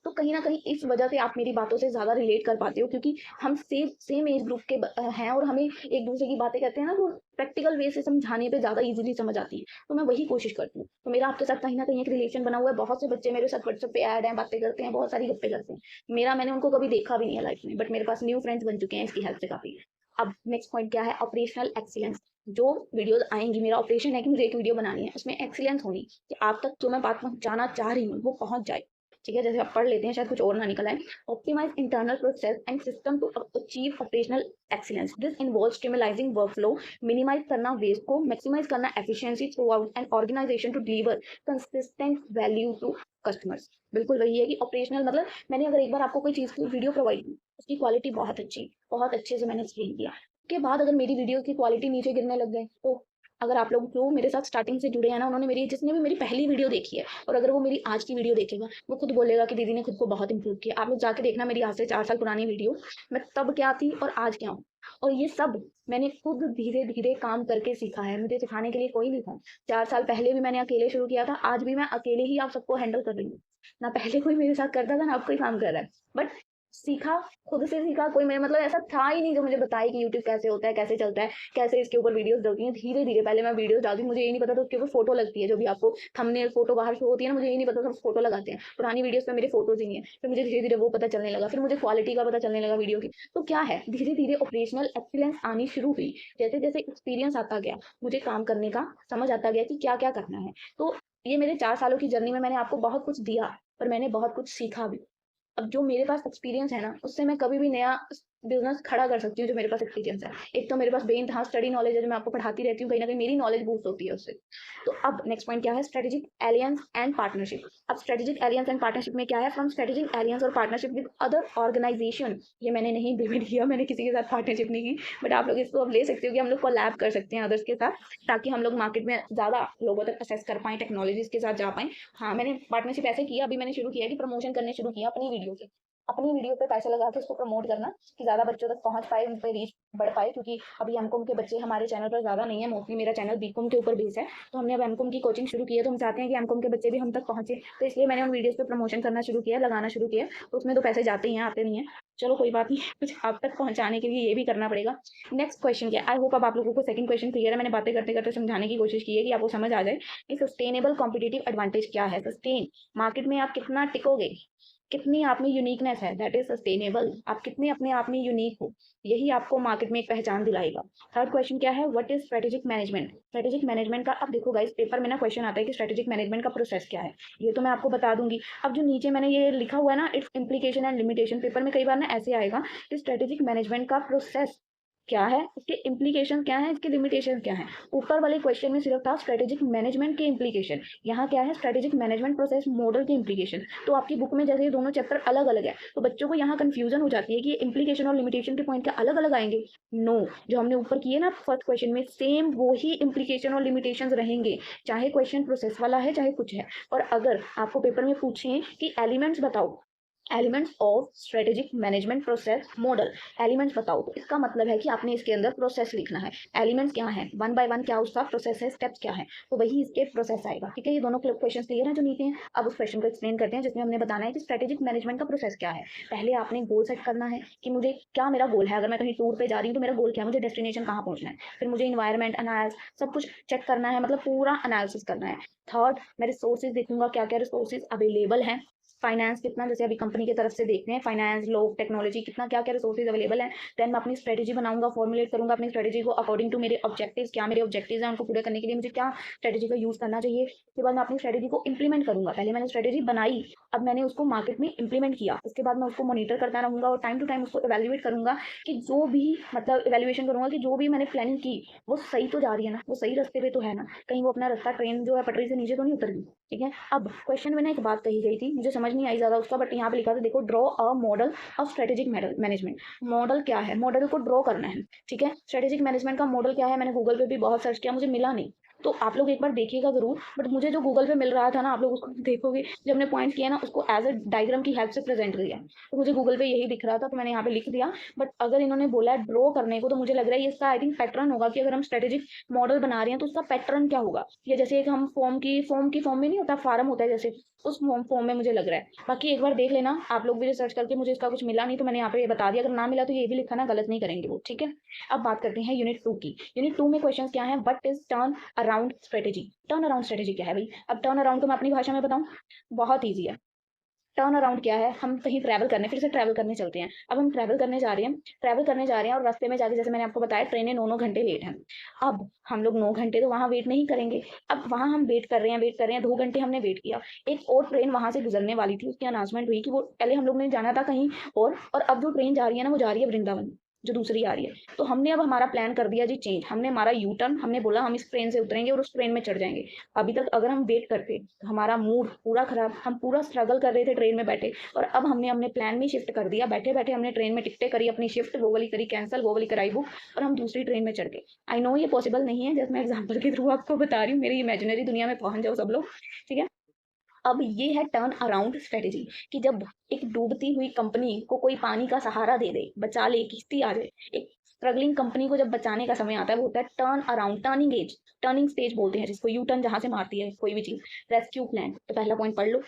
तो कहीं न कहीं इस वजह से आप मेरी बातों से ज़्यादा रिलेट कर पाते हो, क्योंकि हम सेम एज ग्रुप के हैं और हमें एक-दूसरे की बातें कहते हैं ना, वो प्रैक्टिकल वे से समझाने पे ज़्यादा ईज़िली समझ आती है। तो मैं वही कोशिश करती हूँ। तो मेरा आपके साथ कहीं न कहीं एक रिलेशन बना हुआ है। बहुत से बच्चे मेरे साथ व्हाट्सएप पे ऐड हैं, बातें करते हैं, बहुत सारी गप्पें करते हैं। मैंने उनको कभी देखा भी नहीं है लाइफ़ में, बट मेरे पास न्यू फ्रेंड्स बन चुके हैं इसकी हेल्प से काफ़ी। अब नेक्स्ट पॉइंट क्या है? Operational excellence. जो वीडियोज़ आएँगी, मेरा ऑपरेशन है कि मुझे एक वीडियो बनानी है, उसमें एक्सीलेंस होनी, कि आप तक जो मैं बात पहुँचाना चाह रही हूँ, वो पहुँच जाए। ठीक है, जैसे आप पढ़ लेते हैं, शायद कुछ और ना निकल आए। Optimise internal process and system to achieve operational excellence. This involve streamlining workflow, minimise करना वेस्ट को, मैक्सिमाइज करना efficiency throughout an organisation to deliver consistent value to customers. बिल्कुल वही है कि ऑपरेशनल मतलब मैंने अगर एक बार आपको कोई चीज़ की वीडियो प्रोवाइड की, उसकी क्वालिटी बहुत अच्छी, बहुत अच्छे से मैंने एक्सप्लेन किया। उसके बाद अगर मेरी वीडियो की क्वालिटी नीचे गिरने लग गए, तो अगर आप लोग जो मेरे साथ स्टार्टिंग से जुड़े हैं ना, उन्होंने जिसने भी मेरी पहली वीडियो देखी है, और अगर वो मेरी आज की वीडियो देखेगा, वो खुद बोलेगा कि दीदी ने खुद को बहुत इंप्रूव किया। आप लोग जाके देखना मेरी आज से 4 साल पुरानी वीडियो, मैं तब क्या थी और आज क्या हूँ। और ये सब मैंने खुद धीरे-धीरे काम करके सीखा है, मुझे सिखाने के लिए कोई नहीं था। 4 साल पहले भी मैंने अकेले शुरू किया था, आज भी मैं अकेले ही आप सबको हैंडल कर रही हूँ। ना पहले कोई मेरे साथ करता था, ना अब कोई काम कर रहा है। बट सीखा, खुद से सीखा। कोई मेरे मतलब ऐसा था ही नहीं जो मुझे बताए कि यूट्यूब कैसे होता है, कैसे चलता है, कैसे इसके ऊपर वीडियोज़ डलती हैं। धीरे-धीरे पहले मैं वीडियोज़ डालती, मुझे ये नहीं पता था उसके ऊपर फ़ोटो लगती है, जो भी आपको थंबनेल फ़ोटो बाहर शो होती है ना, मुझे ये नहीं पता था फ़ोटो लगाते हैं। पुरानी वीडियोज़ पे मेरे फ़ोटोज़ ही नहीं है। फिर मुझे धीरे-धीरे वो पता चलने लगा, फिर मुझे क्वालिटी का पता चलने लगा वीडियो की। तो क्या है, धीरे-धीरे ऑपरेशनल एक्सीलेंस आनी शुरू हुई। जैसे-जैसे एक्सपीरियंस आता गया, मुझे काम करने का समझ आता गया कि क्या-क्या करना है। तो ये मेरे 4 सालों की जर्नी में मैंने आपको बहुत कुछ दिया, पर मैंने बहुत कुछ सीखा भी। अब जो मेरे पास एक्सपीरियंस है ना, उससे मैं कभी भी नया बिज़नेस खड़ा कर सकती हूँ, जो मेरे पास एक्सपीरियंस है। एक तो मेरे पास बेइंतहा स्टडी नॉलेज है, जो मैं आपको पढ़ाती रहती हूँ, कहीं न कहीं मेरी नॉलेज बूस्ट होती है उससे। तो अब नेक्स्ट पॉइंट क्या है? Strategic aliens and partnership. अब स्ट्रेटेजिक एलियंस एंड पार्टनरशिप में क्या है? फ्रॉम स्ट्रेटेजिक एलियंस और पार्टनरशिप विद अदर ऑर्गनाइजेशन। ये मैंने नहीं इम्प्लीमेंट किया, मैंने किसी के साथ पार्टनरशिप नहीं की, बट आप लोग इसको अब ले सकते हो कि हम लोग कोलैब कर सकते हैं अदर्स के साथ, ताकि हम लोग मार्केट में ज़्यादा लोगों तक एक्सेस कर पाएँ, टेक्नोलॉजीज़ के साथ जा पाएँ। हाँ, मैंने पार्टनरशिप ऐसे किया, अभी मैंने शुरू किया है कि प्रमोशन करने शुरू किया अपनी वीडियो के। अपनी वीडियो पे पैसा लगा के उसको प्रमोट करना कि ज़्यादा बच्चों तक पहुँच पाए, उन पे रीच बढ़ पाए, क्योंकि अभी एमकॉम के बच्चे हमारे चैनल पर ज़्यादा नहीं है, मोस्टली मेरा चैनल बीकॉम के ऊपर बेस है। तो हमने अब एमकॉम की कोचिंग शुरू की है, तो हम चाहते हैं कि एमकॉम के बच्चे भी हम तक पहुँचे, तो इसलिए मैंने उन वीडियोज़ पे प्रमोशन करना शुरू किया, लगाना शुरू किया। तो उसमें तो पैसे जाते ही हैं, आते नहीं हैं। चलो कोई बात नहीं, कुछ आप तक पहुँचाने के लिए ये भी करना पड़ेगा। नेक्स्ट क्वेश्चन क्या है? आई होप अब आप लोगों को सेकंड क्वेश्चन क्लियर है। मैंने बातें करते-करते समझाने की कोशिश की है कि आपको समझ आ जाए कि सस्टेनेबल कॉम्पिटिटिव एडवांटेज क्या है। सस्टेन, मार्केट में आप कितना टिकोगे, कितनी आप में यूनिकनेस है, दैट इज सस्टेनेबल। आप कितने अपने आप में यूनिक हो, यही आपको मार्केट में एक पहचान दिलाएगा। थर्ड क्वेश्चन क्या है? What is strategic management. Strategic management का, अब देखो गाइस, पेपर में ना क्वेश्चन आता है कि स्ट्रेटेजिक मैनेजमेंट का प्रोसेस क्या है। ये तो मैं आपको बता दूंगी। अब जो नीचे मैंने ये लिखा हुआ है ना, it's implication and limitation, paper में कई बार ना ऐसे आएगा कि स्ट्रेटेजिक मैनेजमेंट का प्रोसेस क्या है, इसके इम्प्लीकेशन क्या है, इसके लिमिटेशन क्या है। ऊपर वाले क्वेश्चन में सिर्फ था स्ट्रेटेजिक मैनेजमेंट के इम्प्लीकेशन, यहाँ क्या है? स्ट्रेटेजिक मैनेजमेंट प्रोसेस मॉडल के इम्प्लीकेशन। तो आपकी बुक में जैसे ये दोनों चैप्टर अलग अलग है, तो बच्चों को यहाँ कंफ्यूजन हो जाती है कि इम्प्लीकेशन और लिमिटेशन के पॉइंट क्या अलग अलग आएंगे। नो, जो हमने ऊपर किए ना फर्स्ट क्वेश्चन में, सेम वही इम्प्लीकेशन और लिमिटेशन रहेंगे, चाहे क्वेश्चन प्रोसेस वाला है चाहे कुछ है। और अगर आपको पेपर में पूछें कि एलिमेंट्स बताओ, elements of strategic management process model, elements बताओ, तो इसका मतलब है कि आपने इसके अंदर प्रोसेस लिखना है। एलिमेंट्स क्या है, वन बाय वन क्या उसका प्रोसेस है, स्टेप्स क्या है, तो वही इसके प्रोसेस आएगा। ठीक है, ये दोनों क्वेश्चन क्लियर हैं जो नीचे हैं। अब उस क्वेश्चन को एक्सप्लेन करते हैं जिसमें हमने बताना है कि स्ट्रेटेजिक मैनेजमेंट का प्रोसेस क्या है। पहले आपने गोल सेट करना है कि मुझे क्या मेरा गोल है। अगर मैं कहीं टूर पे जा रही हूँ तो मेरा गोल क्या है, मुझे डेस्टिनेशन कहाँ पहुंचना है। फिर मुझे इन्वायरमेंट एनालिसिस सब कुछ चेक करना है, मतलब पूरा एनालिसिस करना है। थर्ड, मैं रिसोर्सेज देखूंगा क्या क्या रिसोर्सेज अवेलेबल हैं। फाइनेंस कितना, जैसे अभी कंपनी की तरफ से देखते हैं, फाइनेंस, लोग, टेक्नोलॉजी, कितना क्या क्या रिसोर्सेज अवेलेबल है। देन मैं अपनी स्ट्रेटेजी बनाऊंगा, फॉर्मुलेट करूंगा अपनी स्ट्रेटेजी को अकॉर्डिंग टू मेरे ऑब्जेक्टिव्स, क्या मेरे ऑब्जेक्टिव्स हैं, उनको पूरे करने के लिए मुझे क्या स्ट्रेटेजी का यूज करना चाहिए। उसके बाद मैं अपनी स्ट्रेटेजी को इंप्लीमेंट करूंगा। पहले मैंने स्ट्रेटेजी बनाई, अब मैंने उसको मार्केट में इंप्लीमेंट किया, उसके बाद मैं उसको मॉनिटर करता रहूंगा और टाइम टू टाइम उसको इवेल्युएट करूंगा कि जो भी, मतलब इवेल्युएशन करूंगा कि जो भी मैंने प्लानिंग की वो सही तो जा रही है ना, वो सही रास्ते पे तो है ना, कहीं वो अपना रास्ता, ट्रेन जो है पटरी से नीचे तो नहीं उतर गई। ठीक है, अब क्वेश्चन में ना एक बात कही गई थी, मुझे समझ नहीं आई ज्यादा उसका, बट यहाँ पे लिखा था, देखो, draw a model of strategic management. Model क्या है, मॉडल को ड्रॉ करना है। ठीक है, स्ट्रेटेजिक मैनेजमेंट का मॉडल क्या है, मैंने गूगल पे भी बहुत सर्च किया, मुझे मिला नहीं। तो आप लोग एक बार देखिएगा जरूर, बट मुझे जो गूगल पे मिल रहा था ना, आप लोग उसको देखोगे, जब हमने पॉइंट किया ना, उसको एज अ डायग्राम की हेल्प से प्रेजेंट किया, तो मुझे गूगल पे यही दिख रहा था, तो मैंने यहाँ पे लिख दिया। बट अगर इन्होंने बोला है ड्रॉ करने को, तो मुझे लग रहा है ये इसका आई थिंक पैटर्न होगा कि अगर हम स्ट्रेटेजिक मॉडल बना रहे हैं तो उसका पैटर्न क्या होगा। या जैसे एक हम फॉर्म में नहीं होता, फार्म होता है जैसे, उस फॉर्म में मुझे लग रहा है। बाकी एक बार देख लेना आप लोग भी रिसर्च करके, मुझे इसका कुछ मिला नहीं तो मैंने यहाँ पे ये बता दिया, अगर ना मिला तो ये भी लिखा ना, गलत नहीं करेंगे वो। ठीक है, अब बात करते हैं यूनिट 2 की। यूनिट 2 में क्वेश्चन क्या है? What is turn around strategy. Turn around strategy क्या है भाई? अब टर्न अराउंड को मैं अपनी भाषा में बताऊं, बहुत ईजी है। टर्न अराउंड क्या है? हम कहीं ट्रैवल करने, फिर से ट्रैवल करने चलते हैं। अब हम ट्रैवल करने जा रहे हैं और रास्ते में जाके, जैसे मैंने आपको बताया, ट्रेनें 9 9 घंटे लेट हैं। अब हम लोग 9 घंटे तो वहां वेट नहीं करेंगे। अब वहां हम वेट कर रहे हैं, 2 घंटे हमने वेट किया। एक और ट्रेन वहां से गुजरने वाली थी, उसकी अनाउंसमेंट हुई कि वो, पहले हम लोग ने जाना था कहीं और अब जो ट्रेन जा रही है ना, वो जा रही है वृंदावन, जो दूसरी आ रही है। तो हमने अब हमारा प्लान कर दिया जी चेंज, हमने हमारा यू टर्न, हमने बोला हम इस ट्रेन से उतरेंगे और उस ट्रेन में चढ़ जाएंगे। अभी तक अगर हम वेट करते तो हमारा मूड पूरा खराब, हम पूरा स्ट्रगल कर रहे थे ट्रेन में बैठे, और अब हमने अपने प्लान में शिफ्ट कर दिया, बैठे बैठे हमने ट्रेन में टिकटें करी, अपनी शिफ्ट वो वाली करी कैंसिल, वो वाली कराई बुक, और हम दूसरी ट्रेन में चढ़ गए। आई नो ये पॉसिबल नहीं है, जैसे मैं एग्जाम्पल के थ्रू आपको बता रही हूँ, मेरी इमेजिनरी दुनिया में पहुंच जाओ सब लोग। ठीक है, अब ये है टर्न अराउंड स्ट्रेटेजी, कि जब एक डूबती हुई कंपनी को कोई पानी का सहारा दे दे, बचा ले, किश्ती आ जाए, एक स्ट्रगलिंग कंपनी को जब बचाने का समय आता है, वो होता है टर्न अराउंड, टर्निंग स्टेज बोलते हैं जिसको, यू टर्न जहां से मारती है कोई भी चीज। रेस्क्यू प्लान, तो पहला पॉइंट पढ़ लो,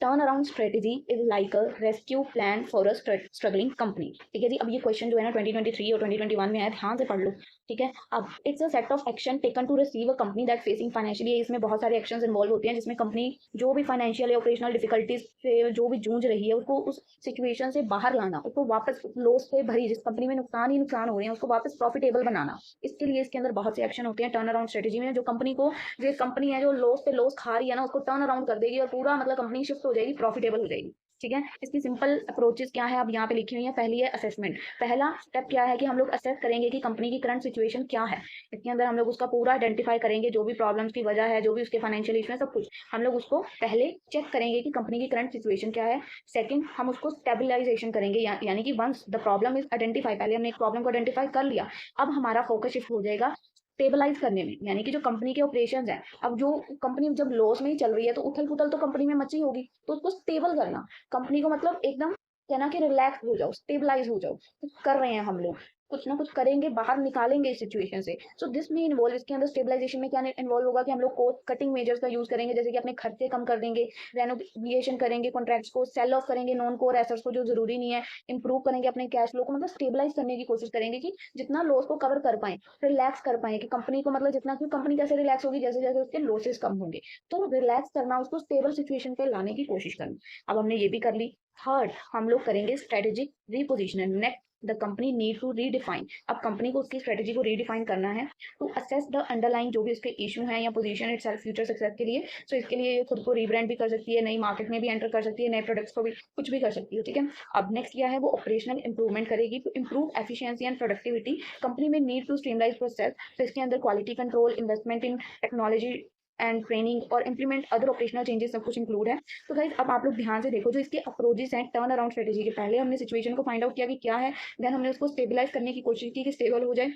turn around strategy is like a rescue plan for a struggling company. ठीक है जी, अब ये क्वेश्चन जो है ना 2023 और 2021 में है, ध्यान से पढ़ लो। ठीक है, अब it's a set of action taken to receive a company that facing financially, इसमें बहुत सारे एक्शंस इन्वॉल्व होते हैं जिसमें कंपनी जो भी फाइनेंशियल या ऑपरेशनल डिफिकल्टीज से जो भी जूझ रही है, उसको उस सिचुएशन से बाहर लाना, उसको वापस लॉस से भरी, जिस कंपनी में नुकसान ही नुकसान हो रहे हैं उसको वापस प्रॉफिटेबल बनाना। इसके लिए इसके अंदर बहुत से एक्शन होते हैं टर्न अराउंड स्ट्रेटेजी में, जो कंपनी को, जो कंपनी है जो लॉस पे लॉस खा रही है ना, उसको टर्न अराउंड कर देगी और पूरा, मतलब कंपनी शिफ्ट हो जाएगी, प्रॉफिटेबल हो जाएगी। ठीक है, इसकी सिंपल अप्रोचेस क्या है, अब यहाँ पे लिखी हुई है। पहली है असेसमेंट, पहला स्टेप क्या है कि हम लोग असेस करेंगे कि कंपनी की करंट सिचुएशन क्या है। इसके अंदर हम लोग उसका पूरा आइडेंटिफाई करेंगे, जो भी प्रॉब्लम्स की वजह है, जो भी उसके फाइनेंशियल इशू है, सब कुछ हम लोग उसको पहले चेक करेंगे कि कंपनी की करंट सिचुएशन क्या है। सेकंड, हम उसको स्टेबलाइजेशन करेंगे, यानी कि once the problem is identify, पहले हमने एक प्रॉब्लम को आइडेंटिफाई कर लिया, अब हमारा फोकस शिफ्ट हो जाएगा स्टेबलाइज करने में, यानी कि जो कंपनी के ऑपरेशंस है, अब जो कंपनी जब लॉस में ही चल रही है तो उथल पुथल तो कंपनी में मची होगी, तो उसको स्टेबल करना, कंपनी को मतलब एकदम कहना कि रिलैक्स हो जाओ, स्टेबलाइज हो जाओ। कुछ कर रहे हैं हम लोग, कुछ ना कुछ करेंगे, बाहर निकालेंगे इस सिचुएशन से। सो दिस में इन्वॉल्व, इसके अंदर स्टेबलाइजेशन में क्या इन्वॉल्व होगा कि हम लोग कोस्ट कटिंग मेजर्स का यूज करेंगे, जैसे कि अपने खर्चे कम कर देंगे, रेनोवेशन करेंगे, कॉन्ट्रैक्ट्स को सेल ऑफ करेंगे, नॉन कोर एसेट्स को जो जरूरी नहीं है, इंप्रूव करेंगे अपने कैश फ्लो को, मतलब स्टेबलाइज करने की कोशिश करेंगे कि जितना लॉस को कवर कर पाए, रिलैक्स कर पाए, कि कंपनी को मतलब जितना, कि कंपनी कैसे रिलैक्स होगी, जैसे जैसे उसके लॉसेस कम होंगे। तो रिलैक्स करना, उसको स्टेबल सिचुएशन पे लाने की कोशिश करना। अब हमने ये भी कर ली। थर्ड, हम लोग करेंगे strategic repositioning. Next, the company need to redefine. अब कंपनी को उसकी स्ट्रेटेजी को रीडिफाइन करना है टू असेस द अंडरलाइन जो भी उसके इशू है या position it self future success के लिए। सो इसके लिए ये खुद को रीब्रांड भी कर सकती है, नई मार्केट में भी एंटर कर सकती है, नए प्रोडक्ट्स को भी कुछ भी कर सकती है, ठीक है। अब नेक्स्ट क्या है, वो ऑपरेशनल इंप्रूवमेंट करेगी to improve efficiency and productivity. Company में नीड टू स्ट्रीमलाइज प्रोसेस, तो इसके अंदर quality control, investment in technology and training और इंप्लीमेंट अदर ऑपरेशनल चेंजेस सब कुछ इंक्लूड है। तो गाइस अब आप लोग ध्यान से देखो, जो इसके अप्रोचेस हैं टर्न अराउंड स्ट्रेटेजी के, पहले हमने सिचुएशन को फाइंड आउट किया कि क्या है, देन हमने उसको स्टेबलाइज करने की कोशिश की कि स्टेबल हो जाए,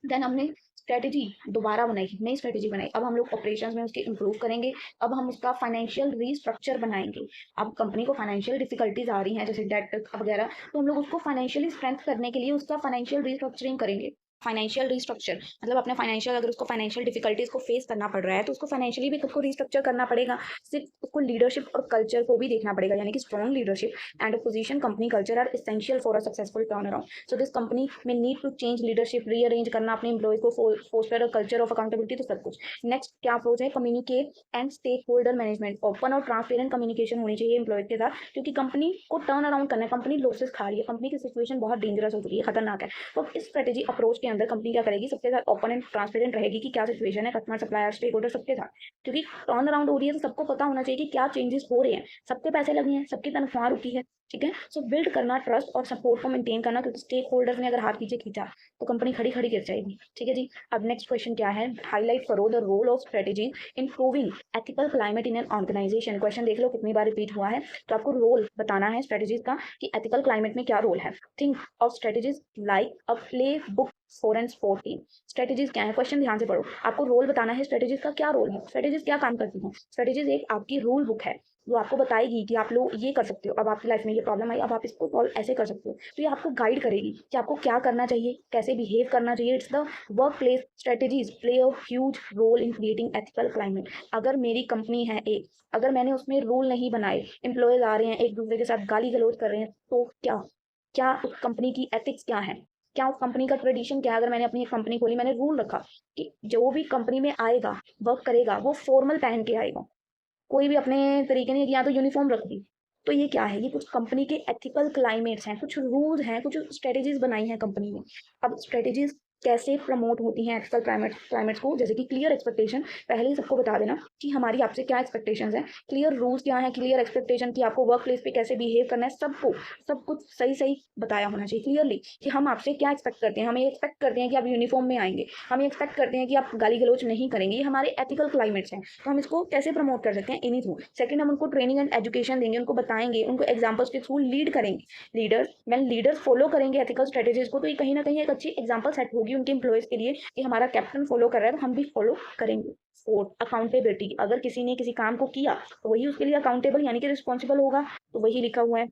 देन हमने स्ट्रेटेजी दोबारा बनाई, नई स्ट्रेटेजी बनाई। अब हम लोग ऑपरेशंस में उसके इंप्रूव करेंगे। अब हम उसका फाइनेंशियल रीस्ट्रक्चर बनाएंगे। अब कंपनी को फाइनेंशियल डिफिकल्टीज आ रही हैं, जैसे डेट वगैरह, तो हम लोग उसको फाइनेंशियली स्ट्रेंथ करने के लिए उसका फाइनेंशियल रीस्ट्रक्चरिंग करेंगे। फाइनेंशियल रीस्ट्रक्चर मतलब अपने फाइनेंशियल, अगर उसको फाइनेंशियल डिफिकल्टीज को फेस करना पड़ रहा है तो उसको फाइनेंशियली भी खुद को रीस्ट्रक्चर करना पड़ेगा। सिर्फ उसको लीडरशिप और कल्चर को भी देखना पड़ेगा, यानी कि strong leadership and position company culture are essential for a successful turn around. So this company में need to change leadership, rearrange करना अपने एम्प्लॉयज को, foster a culture of accountability, तो सब कुछ। नेक्स्ट क्या अप्रोच है, communicate and stakeholder management. Open और ट्रांसपेरेंट कम्युनिकेशन होनी चाहिए एम्प्लॉयज के साथ, क्योंकि कंपनी को टर्न अराउंड करना है, कंपनी लॉसेस खा रही है, कंपनी की सिचुएशन बहुत डेंजरस हो चुकी है, खतरनाक है। तो इस स्ट्रेटेजी अप्रोच के अंदर कंपनी क्या करेगी, सबके साथ ओपन एंड ट्रांसपेरेंट रहेगी कि क्या सिचुएशन है, कस्टमर, सप्लायर, स्टेक होल्डर सबके साथ, क्योंकि टर्न अराउंड हो रही है तो सबको पता होना चाहिए कि क्या चेंजेस हो रहे हैं, सबके पैसे लगे हैं, सबकी तनख्वाह रुकी है, ठीक है। सो बिल्ड करना ट्रस्ट और सपोर्ट को मेंटेन करना, क्योंकि स्टेक होल्डर ने अगर हाथ पीछे खींचा तो कंपनी खड़ी खड़ी गिर जाएगी, ठीक है जी। अब नेक्स्ट क्वेश्चन क्या है, हाईलाइट करो the role of strategy in proving ethical climate in an organization. Question देख लो कितनी बार रिपीट हुआ है, तो आपको रोल बताना है स्ट्रेटेजीज का कि एथिकल क्लाइमेट में क्या रोल है। Think of strategies like a playbook for an sport team. Strategies क्या है, क्वेश्चन ध्यान से पढ़ो, आपको रोल बताना है स्ट्रेटेजीज का क्या रोल है, स्ट्रेटेजीज क्या काम करती है। स्ट्रेटेजीज एक आपकी रूल बुक है जो आपको बताएगी कि आप लोग ये कर सकते हो, अब आपकी लाइफ में ये प्रॉब्लम आई, अब आप इसको सॉल्व ऐसे कर सकते हो, तो ये आपको गाइड करेगी कि आपको क्या करना चाहिए, कैसे बिहेव करना चाहिए। It's the workplace. Strategies play a huge role in creating ethical climate. अगर मेरी कंपनी है एक, अगर मैंने उसमें रूल नहीं बनाए, एम्प्लॉयज आ रहे हैं एक दूसरे के साथ गाली गलौज कर रहे हैं, तो क्या क्या उस कंपनी की एथिक्स क्या है, क्या उस कंपनी का ट्रेडिशन क्या है। अगर मैंने अपनी एक कंपनी खोली, मैंने रूल रखा कि जो भी कंपनी में आएगा, वर्क करेगा, वो फॉर्मल पहन के आएगा, कोई भी अपने तरीके नहीं किया, तो यूनिफॉर्म रख दी, तो ये क्या है, ये कुछ कंपनी के एथिकल क्लाइमेट्स हैं, कुछ रूल्स हैं, कुछ स्ट्रेटेजीज बनाई हैं कंपनी ने। अब स्ट्रेटेजीज कैसे प्रमोट होती हैं एथिकल क्लाइमेट्स को, जैसे कि क्लियर एक्सपेक्टेशन, पहले ही सबको बता देना कि हमारी आपसे क्या एक्सपेक्टेशंस हैं, क्लियर रूल्स क्या है, क्लियर एक्सपेक्टेशन कि आपको वर्क प्लेस पे कैसे बिहेव करना है, सबको सब कुछ सही सही बताया होना चाहिए क्लियरली, कि हम आपसे क्या एक्सपेक्ट करते हैं। हम ये एक्सपेक्ट करते हैं कि आप यूनिफॉर्म में आएंगे, हम ये एक्सपेक्ट करते हैं कि आप गाली गलौज नहीं करेंगे, ये हमारे एथिकल क्लाइमेट्स हैं, तो हम इसको कैसे प्रमोट कर सकते हैं इन्हीं थ्रू। सेकंड, हम उनको ट्रेनिंग एंड एजुकेशन देंगे, उनको बताएंगे, उनको एग्जाम्पल्स के थ्रू लीड करेंगे। लीडर्स फॉलो करेंगे एथिकल स्ट्रेटेजीज को, तो ये कहीं ना कहीं एक अच्छी एग्जाम्पल सेट होगी उनके एम्प्लॉयज के लिए कि हमारा कैप्टन फॉलो कर रहा है तो हम भी फॉलो करेंगे। Fourth, accountability. अगर किसी ने किसी काम को किया तो वही उसके लिए अकाउंटेबल यानी कि रिस्पॉन्सिबल होगा, तो वही लिखा हुआ है।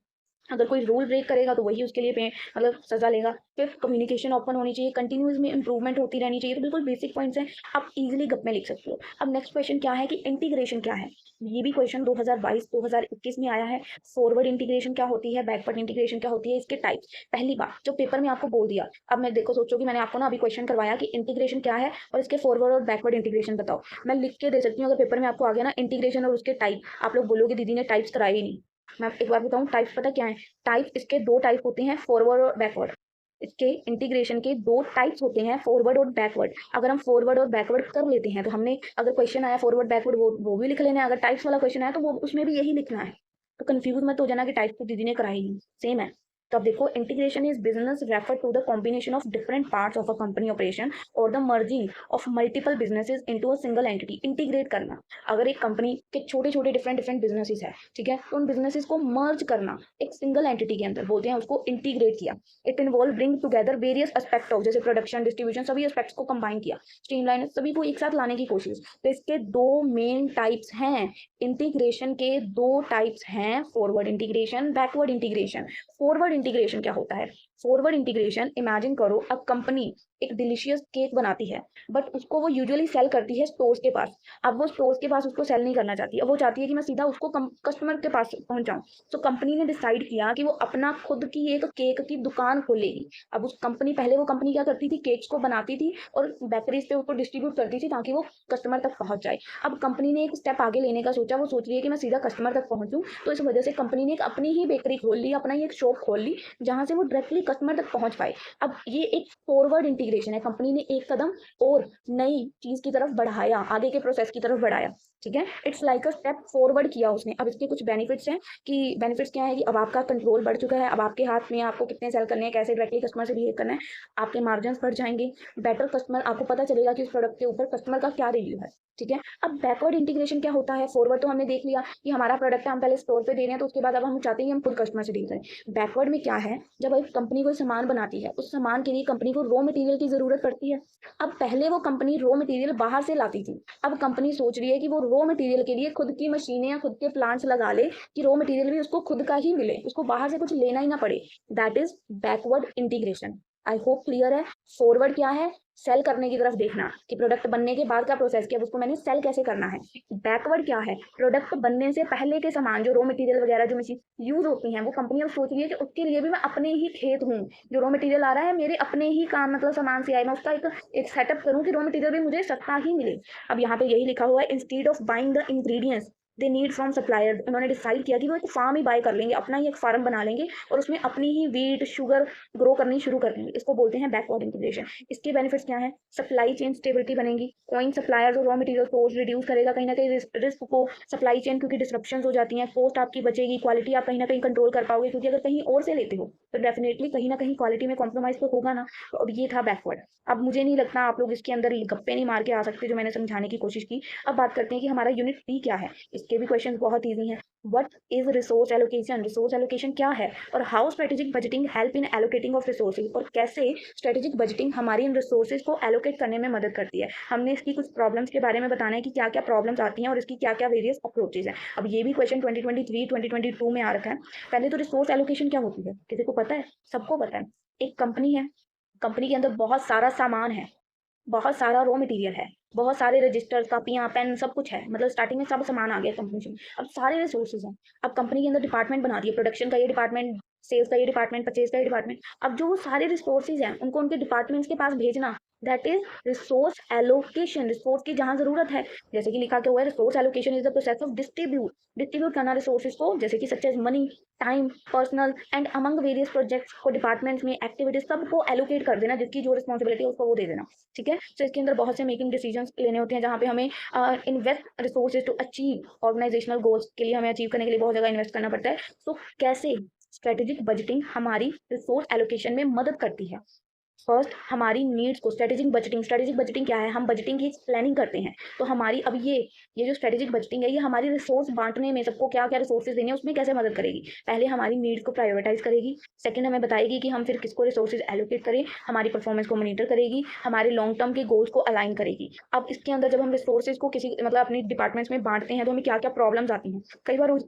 अगर कोई रूल ब्रेक करेगा तो वही उसके लिए मतलब सजा लेगा। फिफ्थ, कम्युनिकेशन ओपन होनी चाहिए, कंटिन्यूस में इंप्रूवमेंट होती रहनी चाहिए। तो बिल्कुल बेसिक पॉइंट्स हैं, आप इजीली गप में लिख सकते हो। अब नेक्स्ट क्वेश्चन क्या है कि इंटीग्रेशन क्या है। ये भी क्वेश्चन 2022-2021 में आया है। फॉरवर्ड इंटीग्रेशन क्या होती है, बैकवर्ड इंटीग्रेशन क्या होती है, इसके टाइप्स। पहली बार जो पेपर में आपको बोल दिया, अब मैं देखो सोचो कि मैंने आपको ना अभी क्वेश्चन करवाया कि इंटीग्रेशन क्या है और इसके फॉरवर्ड और बैकवर्ड इंटीग्रेशन बताओ, मैं लिख के दे सकती हूँ। अगर पेपर में आपको आ गया ना इंटीग्रेशन और उसके टाइप, आप लोग बोलोगे दीदी ने टाइप्स कराई ही नहीं। मैं एक बार बताऊँ टाइप्स पता क्या है, टाइप इसके दो टाइप होते हैं, फॉरवर्ड और बैकवर्ड। इसके इंटीग्रेशन के दो टाइप्स होते हैं, फॉरवर्ड और बैकवर्ड। अगर हम फॉरवर्ड और बैकवर्ड कर लेते हैं तो हमने, अगर क्वेश्चन आया फॉरवर्ड बैकवर्ड, वो भी लिख लेना है। अगर टाइप्स वाला क्वेश्चन आया तो वो उसमें भी यही लिखना है। तो कंफ्यूज मत हो जाना कि टाइप्स तो दीदी ने कराई नहीं, सेम है। तो अब देखो, integration is business refer to the combination of different parts of a company operation और the merging of multiple businesses into a single entity. Integrate करना, अगर एक कंपनी के छोटे छोटे डिफरेंट डिफरेंट बिजनेसेस है, ठीक है, तो उन बिजनेसेस को मर्ज करना एक सिंगल एंटिटी के अंदर, बोलते हैं उसको इंटीग्रेट किया। It involve bring together various aspect of, जैसे प्रोडक्शन, डिस्ट्रीब्यूशन, सभी एस्पेक्ट्स को कंबाइन किया, स्ट्रीमलाइन, सभी को एक साथ लाने की कोशिश। तो इसके दो मेन टाइप्स हैं, इंटीग्रेशन के दो टाइप्स हैं, forward integration, backward integration. Forward integration क्या होता है? फॉरवर्ड इंटीग्रेशन, इमेजिन करो अब कंपनी एक डिलीशियस केक बनाती है, बट उसको वो यूजुअली सेल करती है स्टोर्स के पास। अब वो स्टोर्स के पास उसको सेल नहीं करना चाहती, अब वो चाहती है कि मैं सीधा उसको कस्टमर के पास पहुंचाऊं। तो कंपनी ने डिसाइड किया कि वो अपना खुद की एक केक की दुकान खोलेगी। अब उस कंपनी, पहले वो कंपनी क्या करती थी, केक्स को बनाती थी और बेकरीज पे उसको डिस्ट्रीब्यूट करती थी ताकि वो कस्टमर तक पहुंच जाए। अब कंपनी ने एक स्टेप आगे लेने का सोचा, वो सोच रही है कि मैं सीधा कस्टमर तक पहुंचूं, तो इस वजह से कंपनी ने एक अपनी ही बेकरी खोल ली, अपना ही एक शॉप खोल ली, जहां से वो डायरेक्टली कस्टमर तक पहुंच पाए। अब ये एक फॉरवर्ड इंटीग्रेशन है, कंपनी ने एक कदम और नई चीज की तरफ बढ़ाया, आगे के प्रोसेस की तरफ बढ़ाया, ठीक है। It's like a step forward किया उसने। अब इसके कुछ बेनिफिट्स हैं, कि बेनिफिट्स क्या है कि अब आपका कंट्रोल बढ़ चुका है, अब आपके हाथ में, आपको कितने सेल करने हैं, कैसे डायरेक्टली कस्टमर से बिहेव करना है, आपके मार्जिन बढ़ जाएंगे, बेटर कस्टमर, आपको पता चलेगा कि उस प्रोडक्ट के ऊपर कस्टमर का क्या रिव्यू है, ठीक है। अब बैकवर्ड इंटीग्रेशन क्या होता है? फॉरवर्ड तो हमने देख लिया कि हमारा प्रोडक्ट है, हम पहले स्टोर पे दे रहे हैं, तो उसके बाद अब हम चाहते हैं कि हम खुद कस्टमर से डील करें। बैकवर्ड में क्या है, जब एक कंपनी कोई सामान बनाती है, उस सामान के लिए कंपनी को रॉ मटेरियल की जरूरत पड़ती है। अब पहले वो कंपनी रॉ मटेरियल बाहर से लाती थी, अब कंपनी सोच रही है कि वो रॉ मटेरियल के लिए खुद की मशीनें या खुद के प्लांट्स लगा ले, कि रॉ मटेरियल भी उसको खुद का ही मिले, उसको बाहर से कुछ लेना ही ना पड़े। That is backward integration. I hope clear है। फॉरवर्ड क्या है? सेल करने की तरफ देखना, कि प्रोडक्ट बनने के बाद का प्रोसेस क्या है, उसको मैंने सेल कैसे करना है। बैकवर्ड क्या है? प्रोडक्ट बनने से पहले के सामान, जो रॉ मटेरियल वगैरह जो मशीन यूज होती हैं, वो कंपनी अब सोच रही है कि उसके लिए भी मैं अपने ही खेत हूँ, जो रॉ मटेरियल आ रहा है मेरे अपने ही काम, मतलब सामान से आए, मैं उसका एक सेटअप करूँ कि रॉ मटेरियल भी मुझे सस्ता ही मिले। अब यहाँ पे यही लिखा हुआ है, instead of buying the ingredients they need from supplier, उन्होंने डिसाइड किया कि वो एक फार्म ही बाय कर लेंगे, अपना ही एक फार्म बना लेंगे और उसमें अपनी ही वीट, शुगर ग्रो करनी शुरू कर देंगे। इसको बोलते हैं बैकवर्ड इंटीग्रेशन। इसके बेनिफिट्स क्या है? सप्लाई चेन स्टेबिलिटी बनेगी, कोइन सप्लायर और रॉ मटेरियल सोर्स रिड्यूस करेगा कहीं ना कहीं रिस्क को, सप्लाई चेन क्योंकि डिस्ट्रप्शन हो जाती हैं, कॉस्ट आपकी बचेगी, क्वालिटी आप कहीं ना कहीं कंट्रोल कर पाओगे, क्योंकि अगर कहीं और से लेते हो तो डेफिनेटली कहीं ना कहीं क्वालिटी में कॉम्प्रोमाइज तो होगा ना। तो अब ये था बैकवर्ड। अब मुझे नहीं लगता आप लोग इसके अंदर गप्पे नहीं मार के आ सकते, जो मैंने समझाने की कोशिश की। अब बात करते हैं कि हमारा यूनिट टी क्या है। इसके भी क्वेश्चन बहुत ईजी हैं। What is resource allocation? Resource allocation क्या है, और how strategic budgeting help in allocating of resources, और कैसे स्ट्रेटेजिक बजटिंग हमारी इन रिसोर्सेज को एलोकेट करने में मदद करती है। हमने इसकी कुछ प्रॉब्लम्स के बारे में बताना है कि क्या क्या प्रॉब्लम्स आती हैं और इसकी क्या क्या वेरियस अप्रोचेज हैं। अब ये भी क्वेश्चन 2023 2022 में आ रखा है। पहले तो रिसोर्स एलोकेशन क्या होती है, किसी को पता है? सबको पता है। एक कंपनी है, कंपनी के अंदर बहुत सारा सामान है, बहुत सारा रॉ मटेरियल है, बहुत सारे रजिस्टर, कापियां, पेन, सब कुछ है, मतलब स्टार्टिंग में सब सामान आ गया कंपनी में। अब सारे रिसोर्सेज हैं। अब कंपनी के अंदर डिपार्टमेंट बना दिए, प्रोडक्शन का ये डिपार्टमेंट, सेल्स का ये डिपार्टमेंट, परचेज का ये डिपार्टमेंट। अब जो वो सारे रिसोर्सेज हैं उनको उनके डिपार्टमेंट्स के पास भेजना, that is resource allocation. Resource की जहां जरूरत है, जैसे कि लिखा क्या हुआ है, resource allocation is the process of distribute करना रिसोर्सेज को, जैसे कि such as money, time, personal and among various projects को, डिपार्टमेंट्स में एक्टिविटीज सबको एलोकेट कर देना, जिसकी जो रिस्पॉन्सिबिलिटी है उसको वो दे देना, ठीक है। तो इसके अंदर बहुत से मेकिंग डिसीजंस लेने होते हैं, जहाँ पे हमें invest resources to achieve organizational goals के लिए, हमें अचीव करने के लिए बहुत जगह इन्वेस्ट करना पड़ता है। तो कैसे स्ट्रेटेजिक बजटिंग हमारी रिसोर्स एलोकेशन में मदद करती है? फर्स्ट, हमारी नीड्स को, स्ट्रेटेजिक बजटिंग क्या है? हम बजटिंग की प्लानिंग करते हैं, तो हमारी अब ये जो स्ट्रेटेजिक बजटिंग है, ये हमारी रिसोर्स बांटने में, सबको क्या क्या रिसोर्सेज देने हैं उसमें कैसे मदद करेगी? पहले हमारी नीड्स को प्रायोरिटाइज करेगी, सेकंड हमें बताएगी कि हम फिर किसको रिसोर्सेज एलोकेट करें, हमारी परफॉर्मेंस को मॉनिटर करेगी, हमारे लॉन्ग टर्म के गोल्स को अलाइन करेगी। अब इसके अंदर जब हम रिसोर्सेज को किसी, मतलब अपनी डिपार्टमेंट्स में बांटते हैं, तो हमें क्या क्या प्रॉब्लम्स आती हैं? कई बार हो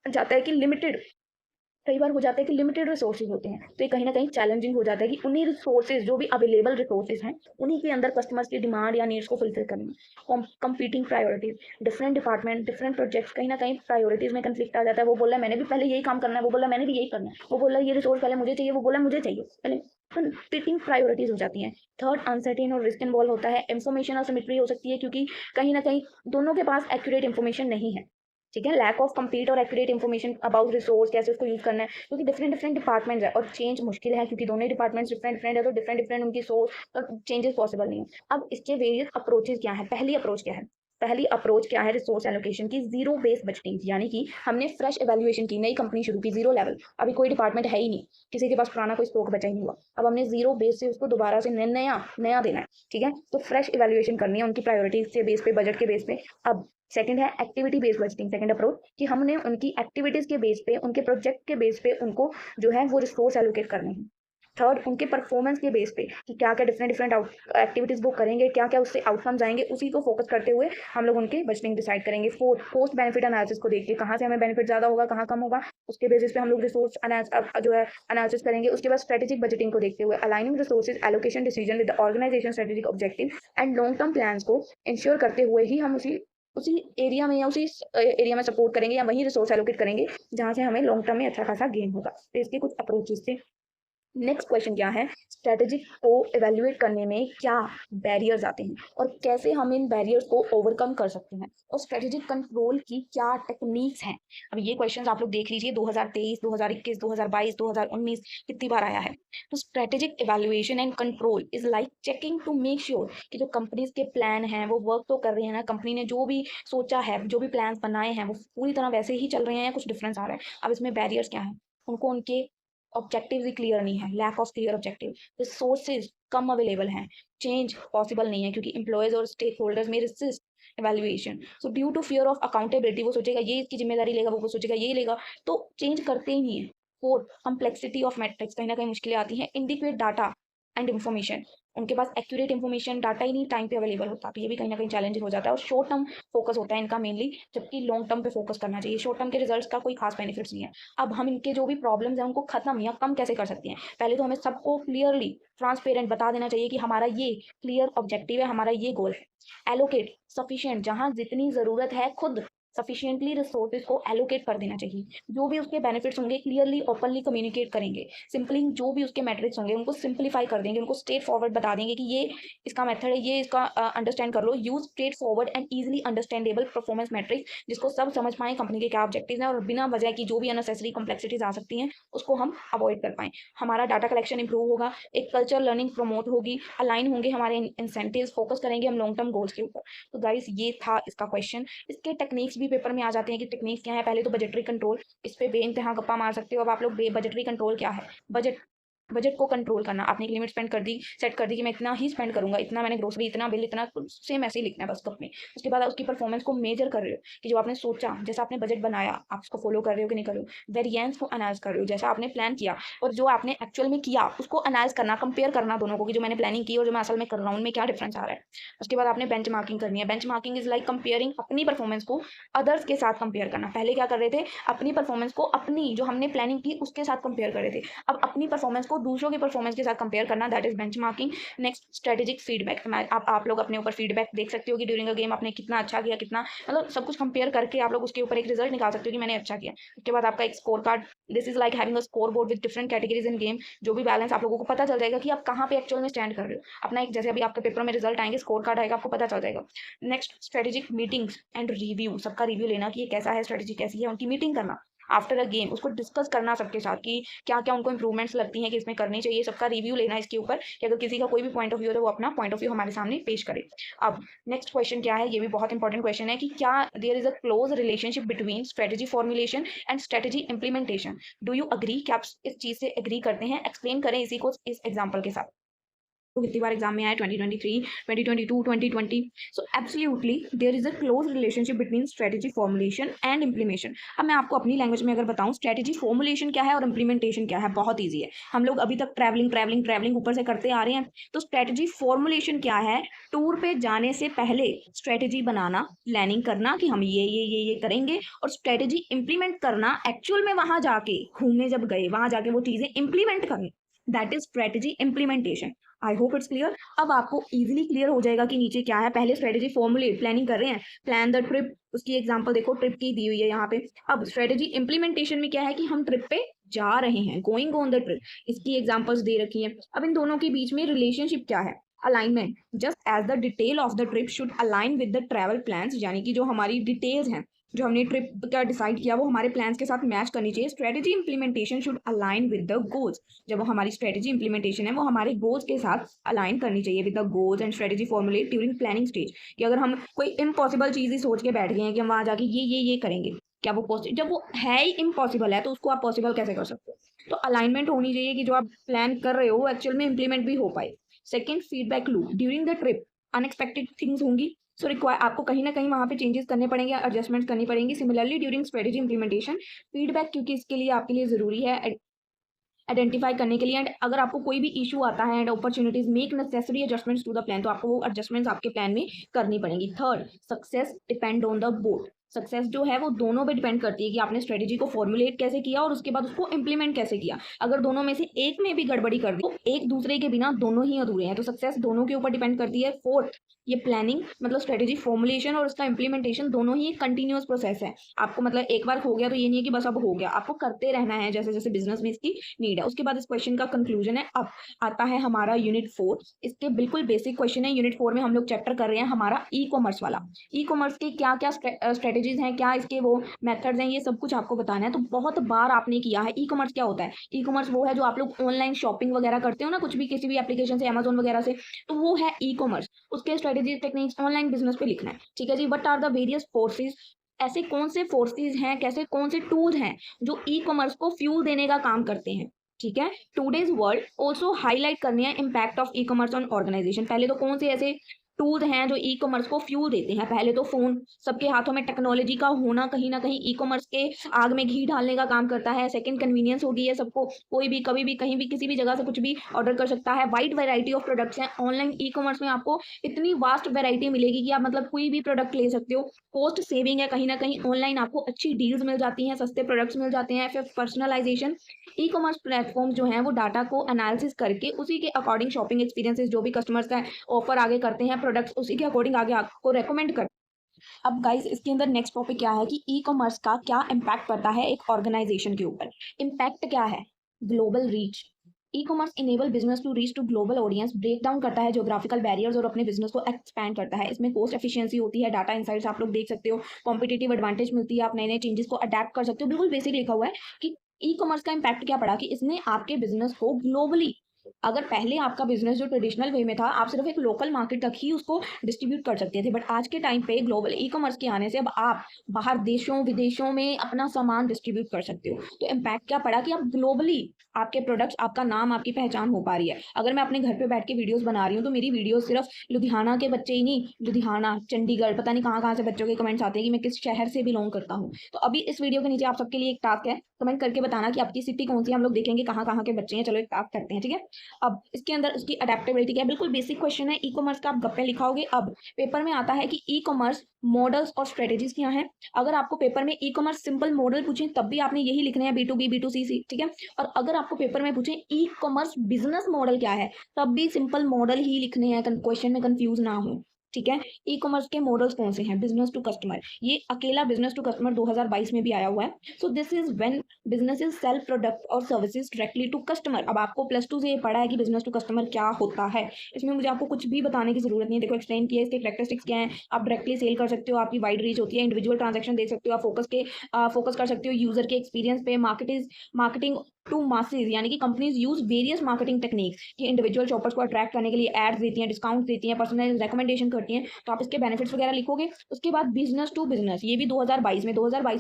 जाता है कि लिमिटेड रिसोर्सेज होते हैं, तो ये कहीं ना कहीं चैलेंजिंग हो जाता है कि उन्हीं रिसोर्सेज, जो भी अवेलेबल रिसोर्सेज हैं, उन्हीं के अंदर कस्टमर्स की डिमांड या नीड्स को फुलफिल करना। Competing priorities, different department, different projects, कहीं ना कहीं प्रायोरिटीज में कंफ्लिक्ट आ जाता है। वो बोला मैंने भी पहले यही काम करना है, वो बोला मैंने भी यही करना है, वो बोला ये रिसोर्स पहले मुझे चाहिए, वो बोला मुझे चाहिए पहले। कंपीटिंग प्रायोरिटीज हो जाती हैं। थर्ड, अनसर्टेन और रिस्क इन्वॉल्व होता है। इंफॉर्मेशन असिमेट्री हो सकती है, क्योंकि कहीं ना कहीं दोनों के पास एक्यूरेट इन्फॉर्मेशन नहीं है, ठीक है। लैक ऑफ कंप्लीट और एक्यूरेट इन्फॉर्मेशन अबाउट रिसोर्स, कैसे उसको यूज करना है, क्योंकि डिफरेंट डिफरेंट डिपार्टमेंट्स है और चेंज मुश्किल है, क्योंकि दोनों डिपार्टमेंट्स डिफरेंट डिफरेंट है, तो डिफरेंट डिफरेंट उनकी सोर्स और चेंजेस पॉसिबल नहीं है। अब इसके वेरियस अप्रोचेस क्या है? पहली अप्रोच क्या है? पहली अप्रोच क्या है रिसोर्स एलोकेशन की, जीरो बेस बजटिंग, यानी कि हमने फ्रेश एवेल्युएशन की, नई कंपनी शुरू की, जीरो लेवल, अभी कोई डिपार्टमेंट है ही नहीं, किसी के पास पुराना कोई स्टॉक बचा ही नहीं हुआ, अब हमने जीरो बेस से उसको दोबारा से नया नया देना है, ठीक है। तो फ्रेश एवेल्युएशन करनी है उनकी प्रायोरिटीज के बेस पे, बजट के बेस पे। अब सेकंड है activity based budgeting, second approach कि हमने उनकी एक्टिविटीज के बेस पे, उनके प्रोजेक्ट के बेस पे उनको जो है वो रिसोर्स एलोकेट करने हैं। थर्ड उनके परफॉर्मेंस के बेस पे कि क्या क्या डिफरेंट डिफरेंट एक्टिविटीज वो करेंगे, क्या क्या उससे आउटकम्स आएंगे, उसी को फोकस करते हुए हम लोग उनके बजटिंग डिसाइड करेंगे। फोर्थ पोस्ट बेनिफिट एनालिसिस को देखिए, कहाँ से हमें बेनिफिट ज़्यादा होगा, कहाँ कम होगा, उसके बेसिस पे हम लोग रिसोर्स जो है एनालिसिस करेंगे। उसके बाद स्ट्रेटेजिक बजटिंग को देखते हुए aligning resources allocation decision with organization strategic objective and long term plans को इंश्योर करते हुए ही हम उसी उसी एरिया में या उसी एरिया में सपोर्ट करेंगे या वही रिसोर्स एलोकेट करेंगे जहाँ से हमें लॉन्ग टर्म में अच्छा खासा गेन होगा। तो इसके कुछ अप्रोचेस थे। नेक्स्ट क्वेश्चन क्या है, स्ट्रेटेजिक को इवेल्युएट करने में क्या बैरियर्स आते हैं और कैसे हम इन बैरियर्स को ओवरकम कर सकते हैं, और स्ट्रेटेजिक कंट्रोल की क्या टेक्निक्स हैं। अब ये क्वेश्चंस आप लोग देख लीजिए, 2023, 2021, 2022, 2019 कितनी बार आया है। तो strategic evaluation and control is like checking to make sure कि जो कंपनीज के प्लान हैं वो वर्क तो कर रहे हैं ना, कंपनी ने जो भी सोचा है, जो भी प्लान बनाए हैं वो पूरी तरह वैसे ही चल रहे हैं या कुछ डिफरेंस आ रहा है। अब इसमें बैरियर्स क्या है, उनको उनके ऑब्जेक्टिव ही क्लियर नहीं है, lack of clear objective, resources कम अवेलेबल हैं, चेंज पॉसिबल नहीं है क्योंकि एम्प्लॉयज और स्टेक होल्डर्स में resist evaluation, so due to fear of accountability, वो सोचेगा ये इसकी जिम्मेदारी लेगा, वो सोचेगा ये लेगा, तो चेंज करते ही नहीं है। फोर्थ कम्प्लेक्सिटी ऑफ मैट्रिक्स, कहीं ना कहीं मुश्किलें आती हैं। इंडिकेट डाटा एंड इन्फॉर्मेशन, उनके पास एक्यूरेट इन्फॉर्मेशन डाटा ही नहीं टाइम पे अवेलेबल होता, तो ये भी कहीं ना कहीं चैलेंजिंग हो जाता है। और शॉर्ट टर्म फोकस होता है इनका मेनली, जबकि लॉन्ग टर्म पे फोकस करना चाहिए। शॉर्ट टर्म के रिजल्ट्स का कोई खास बेनिफिट्स नहीं है। अब हम इनके जो भी प्रॉब्लम्स हैं उनको खत्म या कम कैसे कर सकते हैं, पहले तो हमें सबको क्लियरली ट्रांसपेरेंट बता देना चाहिए कि हमारा ये क्लियर ऑब्जेक्टिव है, हमारा ये गोल है। एलोकेट सफिशिएंट, जहां जितनी जरूरत है खुद सफिशिएंटली रिसोर्सेज को एलोकेट कर देना चाहिए। जो भी उसके बेनिफिट्स होंगे क्लियरली ओपनली कम्युनिकेट करेंगे। सिंपली जो भी उसके मैट्रिक्स होंगे उनको सिंप्लीफाई कर देंगे, उनको स्ट्रेट फॉरवर्ड बता देंगे कि ये इसका मेथड है, ये इसका अंडरस्टैंड कर लो। Use straightforward and easily understandable performance metrics, जिसको सब समझ पाएं कंपनी के क्या ऑब्जेक्टिव हैं और बिना वजह की जो भी अननेसेसरी कॉम्प्लेक्सिटीज आ सकती हैं उसको हम अवॉइड कर पाएं। हमारा डाटा कलेक्शन इंप्रूव होगा, एक कल्चर लर्निंग प्रमोट होगी, अलाइन होंगे हमारे इंसेंटिव्स, फोकस करेंगे हम लॉन्ग टर्म गोल्स के ऊपर। तो गाइस ये था इसका क्वेश्चन। इसके टेक्निक्स भी पेपर में आ जाते हैं कि टेक्निक्स क्या है। पहले तो बजटरी कंट्रोल, इस पे बेइंतहा गप्पा मार सकते हो। अब आप लोग बजटरी कंट्रोल क्या है, बजट को कंट्रोल करना। आपने एक लिमिट स्पेंड कर दी, सेट कर दी कि मैं इतना ही स्पेंड करूंगा, इतना मैंने ग्रोसरी, इतना बिल, इतना सेम ऐसे ही लिखना है बस कप में। उसके बाद उसकी परफॉर्मेंस को मेजर कर रहे हो कि जो आपने सोचा, जैसा आपने बजट बनाया आप उसको फॉलो कर रहे हो कि नहीं कर रहे हो। वेरिएंस को एनालाइज कर रहे हो, जैसा आपने प्लान किया और जो आपने एक्चुअल में किया उसको एनालाइज करना, कंपेयर करना दोनों को कि जो मैंने प्लानिंग की और जो मैं असल में कर रहा हूँ उनमें क्या डिफरेंस आ रहा है। उसके बाद आपने बेंच मार्किंग करनी है। Bench marking is like comparing अपनी परफॉर्मेंस को अदर्स के साथ कंपेयर करना। पहले क्या कर रहे थे, अपनी परफॉर्मेंस को अपनी जो हमने प्लानिंग की उसके साथ कंपेयर कर रहे थे, अब अपनी परफॉर्मेंस को दूसरों की परफॉर्मेंस के साथ कंपेयर करना, that is benchmarking. Next strategic feedback, आप लोग अपने ऊपर फीडबैक देख सकते हो कि ड्यूरिंग अ गेम आपने कितना अच्छा किया, कितना मतलब सब कुछ कंपेयर करके आप लोग उसके ऊपर एक रिजल्ट निकाल सकते हो कि मैंने अच्छा किया। उसके बाद आपका एक score card, this is like having a score board with different categories in game. जो भी बैलेंस आप लोगों को पता चल जाएगा कि आप कहाँ पे एक्चुअल में स्टैंड कर रहे हो अपना एक, जैसे अभी आपके पेपर में रिजल्ट आएंगे, स्कोर कार्ड आएगा, आपको पता चल जाएगा। Next strategic meetings and review, सबका रिव्यू लेना कि ये कैसा है, स्ट्रेटेजी कैसी है, उनकी मीटिंग करना आफ्टर अ गेम, उसको डिस्कस करना सबके साथ कि क्या क्या उनको इंप्रूवमेंट्स लगती हैं कि इसमें करनी चाहिए। सबका रिव्यू लेना इसके ऊपर कि अगर किसी का कोई भी पॉइंट ऑफ व्यू है तो वो अपना पॉइंट ऑफ व्यू हमारे सामने पेश करे। अब नेक्स्ट क्वेश्चन क्या है, ये भी बहुत इंपॉर्टेंट क्वेश्चन है कि क्या there is a close relationship between strategy formulation and strategy implementation. Do you agree, क्या आप इस चीज से एग्री करते हैं? एक्सप्लेन करें इसी को इस एग्जाम्पल के साथ। तो कितनी बार एग्जाम में आया, 2023, 2022, 2020। So absolutely there is a close relationship between strategy formulation and implementation. अब मैं आपको अपनी लैंग्वेज में अगर बताऊं स्ट्रेटेजी फॉर्मुलेशन क्या है और इम्प्लीमेंटेशन क्या है, बहुत ईजी है। हम लोग अभी तक ट्रैवलिंग ट्रैवलिंग ट्रैवलिंग ऊपर से करते आ रहे हैं। तो स्ट्रेटेजी फॉर्मुलेशन क्या है, टूर पे जाने से पहले स्ट्रेटेजी बनाना, प्लानिंग करना कि हम ये करेंगे, और स्ट्रेटेजी इंप्लीमेंट करना, एक्चुअल में वहां जाके घूमने जब गए वहां जाके वो चीजें इंप्लीमेंट करनी, that is strategy implementation. I hope it's clear. अब आपको इजीली क्लियर हो जाएगा कि नीचे क्या है। पहले स्ट्रेटेजी फॉर्मुलेट, प्लानिंग कर रहे हैं, प्लान द ट्रिप, उसकी एग्जांपल देखो, ट्रिप की दी हुई है यहाँ पे। अब स्ट्रेटेजी इंप्लीमेंटेशन में क्या है कि हम ट्रिप पे जा रहे हैं, गोइंग ऑन द ट्रिप, इसकी एग्जांपल्स दे रखी है। अब इन दोनों के बीच में रिलेशनशिप क्या है, alignment, just as the detail of the trip should align with the travel plans, यानी कि जो हमारी डिटेल्स हैं जो हमने ट्रिप का डिसाइड किया वो हमारे प्लान्स के साथ मैच करनी चाहिए। Strategy implementation should align with the goals. जब वो हमारी स्ट्रेटजी इंप्लीमेंटेशन है वो हमारे गोल्स के साथ अलाइन करनी चाहिए with the goals and strategy formulate during planning stage. कि अगर हम कोई इम्पॉसिबल चीज़ ही सोच के बैठ गए हैं कि हम वहाँ जाके ये करेंगे, क्या वो पॉसिबल, जब वो है ही इम्पॉसिबल है तो उसको आप पॉसिबल कैसे कर सकते हो। तो अलाइनमेंट होनी चाहिए कि जो आप प्लान कर रहे हो वो एक्चुअल में इंप्लीमेंट भी हो पाए। Second, feedback loop. During the trip unexpected things होंगी, सो रिक्वायर आपको कहीं ना कहीं वहाँ पे चेंजेस करने पड़ेंगे, एडजस्टमेंट करनी पड़ेंगी। Similarly during strategy implementation feedback, क्योंकि इसके लिए आपके लिए ज़रूरी है आइडेंटिफाई करने के लिए। एंड अगर आपको कोई भी इशू आता है and opportunities make necessary adjustments to the plan, तो आपको वो एडजस्टमेंट्स आपके प्लान में करनी पड़ेंगी। Third, success depend on the both. Success जो है वो दोनों पे डिपेंड करती है कि आपने स्ट्रेटेजी को फॉर्मुलेट कैसे किया और उसके बाद उसको इंप्लीमेंट कैसे किया। अगर दोनों में से एक में भी गड़बड़ी कर दी तो एक दूसरे के बिना दोनों ही अधूरे हैं, तो सक्सेस दोनों के ऊपर डिपेंड करती है। फोर्थ, ये प्लानिंग मतलब स्ट्रेटेजी फॉर्मुलेशन और उसका इंप्लीमेंटेशन दोनों ही एक कंटिन्यूअस प्रोसेस है। आपको मतलब एक बार हो गया तो ये नहीं है कि बस अब हो गया, आपको करते रहना है जैसे जैसे बिजनेस में इसकी नीड है। उसके बाद इस क्वेश्चन का कंक्लूजन है। अब आता है हमारा यूनिट 4। इसके बिल्कुल बेसिक क्वेश्चन है। यूनिट 4 में हम लोग चैप्टर कर रहे हैं हमारा ई कॉमर्स वाला। ई कॉमर्स के क्या क्या स्ट्रेटेजीज हैं, क्या इसके वो मेथड्स हैं, ये सब कुछ आपको बताना है। तो बहुत बार आपने किया है। ई कॉमर्स क्या होता है? ई कॉमर्स वो है जो आप लोग ऑनलाइन शॉपिंग वगैरह करते हो ना, कुछ भी किसी भी एप्लीकेशन से, अमेजोन वगैरह से, तो वो है ई कॉमर्स। उसके स्ट्रेटेजी टेक्निक्स ऑनलाइन बिजनेस पे लिखना है, ठीक है जी। What are the various forces, ऐसे कौन से फोर्सेज हैं, कैसे कौन से टूल्स हैं जो ई कॉमर्स को फ्यूल देने का काम करते हैं, ठीक है। टूडेज वर्ल्ड ऑल्सो हाईलाइट करनी है impact of e commerce on organization. पहले तो कौन से ऐसे टूल्स हैं जो ई कॉमर्स को फ्यूल देते हैं? पहले तो फोन, सबके हाथों में टेक्नोलॉजी का होना कहीं ना कहीं ई कॉमर्स के आग में घी डालने का काम करता है। सेकंड, कन्वीनियंस हो गई है, सबको कोई भी कभी भी कहीं भी किसी भी जगह से कुछ भी ऑर्डर कर सकता है। वाइड वैरायटी ऑफ प्रोडक्ट्स हैं ऑनलाइन ई कॉमर्स में, आपको इतनी वास्ट वैरायटी मिलेगी कि आप मतलब कोई भी प्रोडक्ट ले सकते हो। कॉस्ट सेविंग है, कहीं ना कहीं ऑनलाइन आपको अच्छी डील्स मिल जाती हैं, सस्ते प्रोडक्ट्स मिल जाते हैं। फिर पर्सनलाइजेशन, ई कॉमर्स प्लेटफॉर्म जो हैं वो डाटा को एनालिसिस करके उसी के अकॉर्डिंग शॉपिंग एक्सपीरियंसेस जो भी कस्टमर्स का ऑफर आगे करते हैं, प्रोडक्ट्स उसी के अकॉर्डिंग आगे आपको रेकमेंड कर। अब गाइस इसके अंदर नेक्स्ट टॉपिक क्या है कि ई कॉमर्स का क्या इम्पैक्ट पड़ता है एक ऑर्गेनाइजेशन के ऊपर। इम्पैक्ट क्या है? Global reach. E commerce enable business to reach to global audience, break down करता है ज्योग्राफिकल बैरियर्स और अपने बिजनेस को एक्सपैंड करता है। इसमें कॉस्ट एफिशिएंसी होती है, डाटा इंसाइट्स आप लोग देख सकते हो, कॉम्पिटिटिव एडवांटेज मिलती है, आप नए नए चेंजेस को अडेप्ट कर सकते हो। बिल्कुल बेसिक लिखा हुआ है कि ई कॉमर्स का इम्पैक्ट क्या पड़ा, कि इसने आपके बिजनेस को ग्लोबली, अगर पहले आपका बिजनेस जो ट्रेडिशनल वे में था आप सिर्फ एक लोकल मार्केट तक ही उसको डिस्ट्रीब्यूट कर सकते थे, बट आज के टाइम पे ग्लोबल ई कॉमर्स के आने से अब आप बाहर देशों विदेशों में अपना सामान डिस्ट्रीब्यूट कर सकते हो। तो इम्पैक्ट क्या पड़ा कि आप ग्लोबली आपके प्रोडक्ट्स, आपका नाम, आपकी पहचान हो पा रही है। अगर मैं अपने घर पे बैठ के वीडियोस बना रही हूँ तो मेरी वीडियो सिर्फ लुधियाना के बच्चे ही नहीं, लुधियाना, चंडीगढ़, पता नहीं कहाँ से बच्चों के कमेंट्स आते हैं कि मैं किस शहर से बिलोंग करता हूँ। तो अभी इस वीडियो के नीचे आप सबके लिए एक टास्क है, कमेंट करके बताना कि आपकी सिटी कौन सी है। हम लोग देखेंगे कहाँ के बच्चे हैं। चलो एक टास्क करते हैं, ठीक है। अब इसके अंदर उसकी अडेप्टेबिलिटी क्या है, बिल्कुल बेसिक क्वेश्चन है। ई कॉमर्स का आप गप्पे लिखाओगे। अब पेपर में आता है कि ई कॉमर्स मॉडल्स और स्ट्रेटेजीज क्या हैं। अगर आपको पेपर में ई कॉमर्स सिंपल मॉडल पूछे तब भी आपने यही लिखने हैं, B2B B2C, ठीक है। और अगर आपको पेपर में पूछे ई कॉमर्स बिजनेस मॉडल क्या है, तब भी सिंपल मॉडल ही लिखने हैं, क्वेश्चन में कंफ्यूज ना हो, ठीक है। ई कॉमर्स के मॉडल्स कौन से हैं? बिजनेस टू कस्टमर, ये अकेला बिजनेस टू कस्टमर 2022 में भी आया हुआ है। So this is when businesses sell product और सर्विसेज डायरेक्टली टू कस्टमर। अब आपको प्लस टू से ये पढ़ा है कि बिजनेस टू कस्टमर क्या होता है, इसमें मुझे आपको कुछ भी बताने की जरूरत नहीं है। देखो एक्सप्लेन किया है, इसके कैरेक्टरिस्टिक्स क्या है। आप डायरेक्टली सेल कर सकते हो, आपकी वाइड रीच होती है, इंडिविजुअल ट्रांजेक्शन देख सकते हो, आप फोकस कर सकते हो यूजर के एक्सपीरियंस पे। मार्केटिंग टू मासेज, यानी कि companies use various marketing techniques कि इंडिविजुअल शॉपर्स को अट्रैक्ट करने के लिए एड्स देती हैं, डिस्काउंट देती हैं, पर्सनल रिकमेंडेशन करती हैं। तो आप इसके बेनिफिट्स वगैरह लिखोगे। उसके बाद बिजनेस टू बिजनेस, ये भी 2022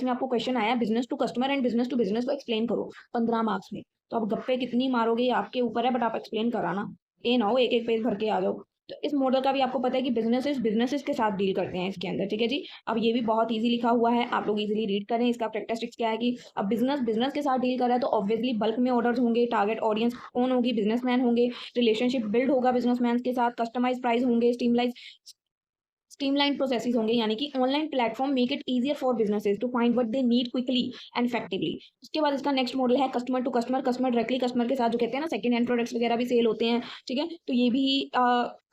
में आपको क्वेश्चन आया, business to customer and business to business को एक्सप्लेन करो 15 मार्क्स में। तो आप गप्पे कितनी मारोगे ये आपके ऊपर है, बट आप एक्सप्लेन कराना, ये ना हो एक एक पेज भर के आ जाओ। तो इस मॉडल का भी आपको पता है कि बिजनेसेस के साथ डील करते हैं इसके अंदर, ठीक है जी। अब ये भी बहुत इजी लिखा हुआ है, आप लोग इजीली रीड करें। इसका कैरेक्टरिस्टिक्स क्या है कि अब बिजनेस के साथ डील कर रहा है तो ऑब्वियसली बल्क में ऑर्डर्स होंगे, टारगेट ऑडियंस कौन होगी, बिजनेसमैन होंगे, रिलेशनशिप बिल्ड होगा बिजनेसमैन के साथ, कस्टमाइज प्राइस होंगे, स्ट्रीमलाइन प्रोसेसेस होंगे, यानी कि online platform make it easier for businesses to find what they need quickly and effectively. उसके बाद इसका नेक्स्ट मॉडल है customer to customer, customer directly customer के साथ, जो कहते हैं ना सेकंड हैंड प्रोडक्ट्स वगैरह भी सेल होते हैं, ठीक है। तो ये भी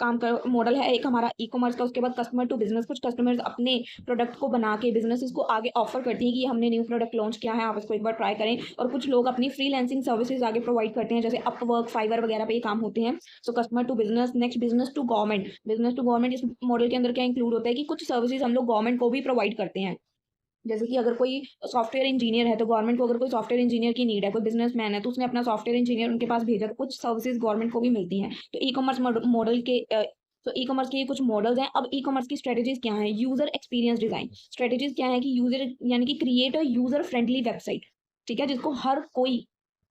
काम का मॉडल है एक हमारा ई कॉमर्स का। उसके बाद कस्टमर टू बिजनेस, कुछ कस्टमर्स अपने प्रोडक्ट को बना के बिजनेसेस को आगे ऑफर करती हैं कि हमने न्यू प्रोडक्ट लॉन्च किया है, आप इसको एक बार ट्राई करें। और कुछ लोग अपनी फ्रीलांसिंग सर्विसेज आगे प्रोवाइड करते हैं, जैसे अपवर्क, फाइवर वगैरह पे ये काम होते हैं। So customer to business. Next business to government. Business to government इस मॉडल के अंदर क्या इंक्लूड होता है कि कुछ सर्विसेज हम लोग गवर्नमेंट को भी प्रोवाइड करते हैं, जैसे कि अगर कोई सॉफ्टवेयर इंजीनियर है तो गवर्नमेंट को अगर कोई सॉफ्टवेयर इंजीनियर की नीड है, कोई बिजनेसमैन है तो उसने अपना सॉफ्टवेयर इंजीनियर उनके पास भेजा, तो कुछ सर्विसेज गवर्नमेंट को भी मिलती हैं। तो ई कॉमर्स मॉडल के तो ई कॉमर्स के ये कुछ मॉडल्स हैं। अब ई कॉमर्स की स्ट्रेटेजीज क्या है? यूजर एक्सपीरियंस डिजाइन स्ट्रेटेजीज क्या है कि यूजर यानी कि create a user friendly website, ठीक है, जिसको हर कोई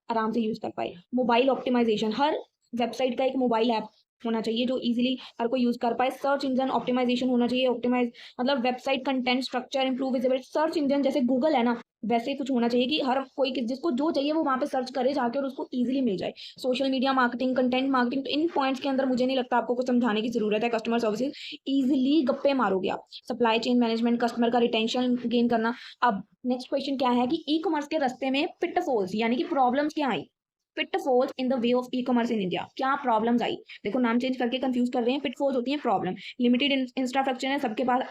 आराम से यूज कर पाए। मोबाइल ऑप्टिमाइजेशन, हर वेबसाइट का एक मोबाइल ऐप होना चाहिए जो इजीली हर कोई यूज कर पाए। सर्च इंजन ऑप्टिमाइजेशन होना चाहिए, ऑप्टिमाइज मतलब website content structure improve visibility. Search engine जैसे गूगल है ना, वैसे कुछ होना चाहिए कि हर कोई जिसको जो चाहिए वो वहां पे सर्च करे जाके और उसको इजीली मिल जाए। Social media marketing, content marketing, तो इन पॉइंट्स के अंदर मुझे नहीं लगता आपको कुछ समझाने की जरूरत है। कस्टमर सर्विसेज इजीली गप्पे मारोगे आप। सप्लाई चेन मैनेजमेंट, कस्टमर का रिटेंशन गेन करना। अब नेक्स्ट क्वेश्चन क्या है कि ई कॉमर्स के रास्ते में पिटफॉल्स यानी कि प्रॉब्लम्स क्या आई? Pitfalls in the way of e commerce in India, क्या प्रॉब्लम्स आई? देखो नाम चेंज करके कंफ्यूज कर रहे हैं। पिटफॉल्स होती है प्रॉब्लम। लिमिटेड इंफ्रास्ट्रक्चर है सबके पास।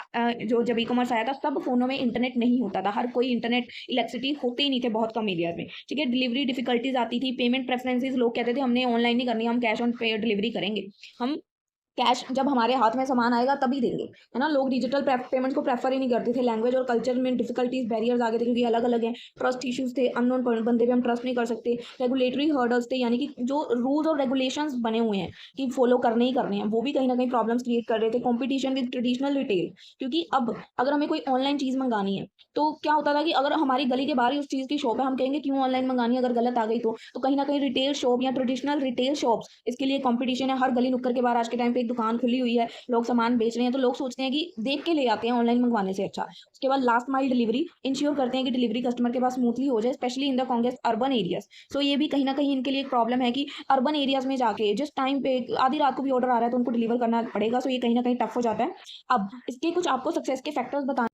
जो जब ई कॉमर्स आया था सब फोनों में इंटरनेट नहीं होता था, हर कोई इंटरनेट इलेक्ट्रिसिटी होते ही नहीं थे बहुत कम एरियाज में, ठीक है। डिलीवरी डिफिकल्टीज आती थी। पेमेंट प्रेफरेंसेस, लोग कहते थे हमने ऑनलाइन नहीं करनी, हम कैश ऑन पे डिलीवरी करेंगे। हम कैश जब हमारे हाथ में सामान आएगा तभी देंगे, है ना। लोग डिजिटल पेमेंट को प्रेफर ही नहीं करते थे। लैंग्वेज और कल्चर में डिफिकल्टीज, बैरियर्स आ गए थे क्योंकि अलग अलग हैं। ट्रस्ट इश्यूज थे, अननोन बंदे पे हम ट्रस्ट नहीं कर सकते। रेगुलेटरी हर्डल्स थे, यानी कि जो रूल्स और रेगुलेशंस बने हुए हैं कि फॉलो करने ही करने हैं, वो भी कहीं ना कहीं प्रॉब्लम्स क्रिएट कर रहे थे। कॉम्पिटिशन विद ट्रेडिशनल रिटेल, क्योंकि अब अगर हमें कोई ऑनलाइन चीज़ मंगानी है तो क्या होता था कि अगर हमारी गली के बाहर ही उस चीज़ की शॉप है, हम कहेंगे क्यों ऑनलाइन मंगानी है, अगर गलत आ गई तो कहीं ना कहीं रिटेल शॉप या ट्रेडिशनल रिटेल शॉप्स, इसके लिए कंपटीशन है। हर गली नुक्कड़ के बाहर आज के टाइम पे एक दुकान खुली हुई है, लोग सामान बेच रहे हैं, तो लोग सोचते हैं कि देख के ले आते हैं ऑनलाइन मंगवाने से अच्छा। उसके बाद लास्ट माइल डिलीवरी इंश्योर करते हैं कि डिलीवरी कस्टमर के पास स्मूथली हो जाए, specially in the congested urban areas. So ये भी कहीं ना कहीं इनके लिए एक प्रॉब्लम है कि अर्बन एरियाज में जाके जिस टाइम पे आधी रात को भी ऑर्डर आ रहा है तो उनको डिलीवर करना पड़ेगा। सो ये कहीं ना कहीं टफ हो जाता है। अब इसके कुछ आपको सक्सेस के फैक्टर्स बताने।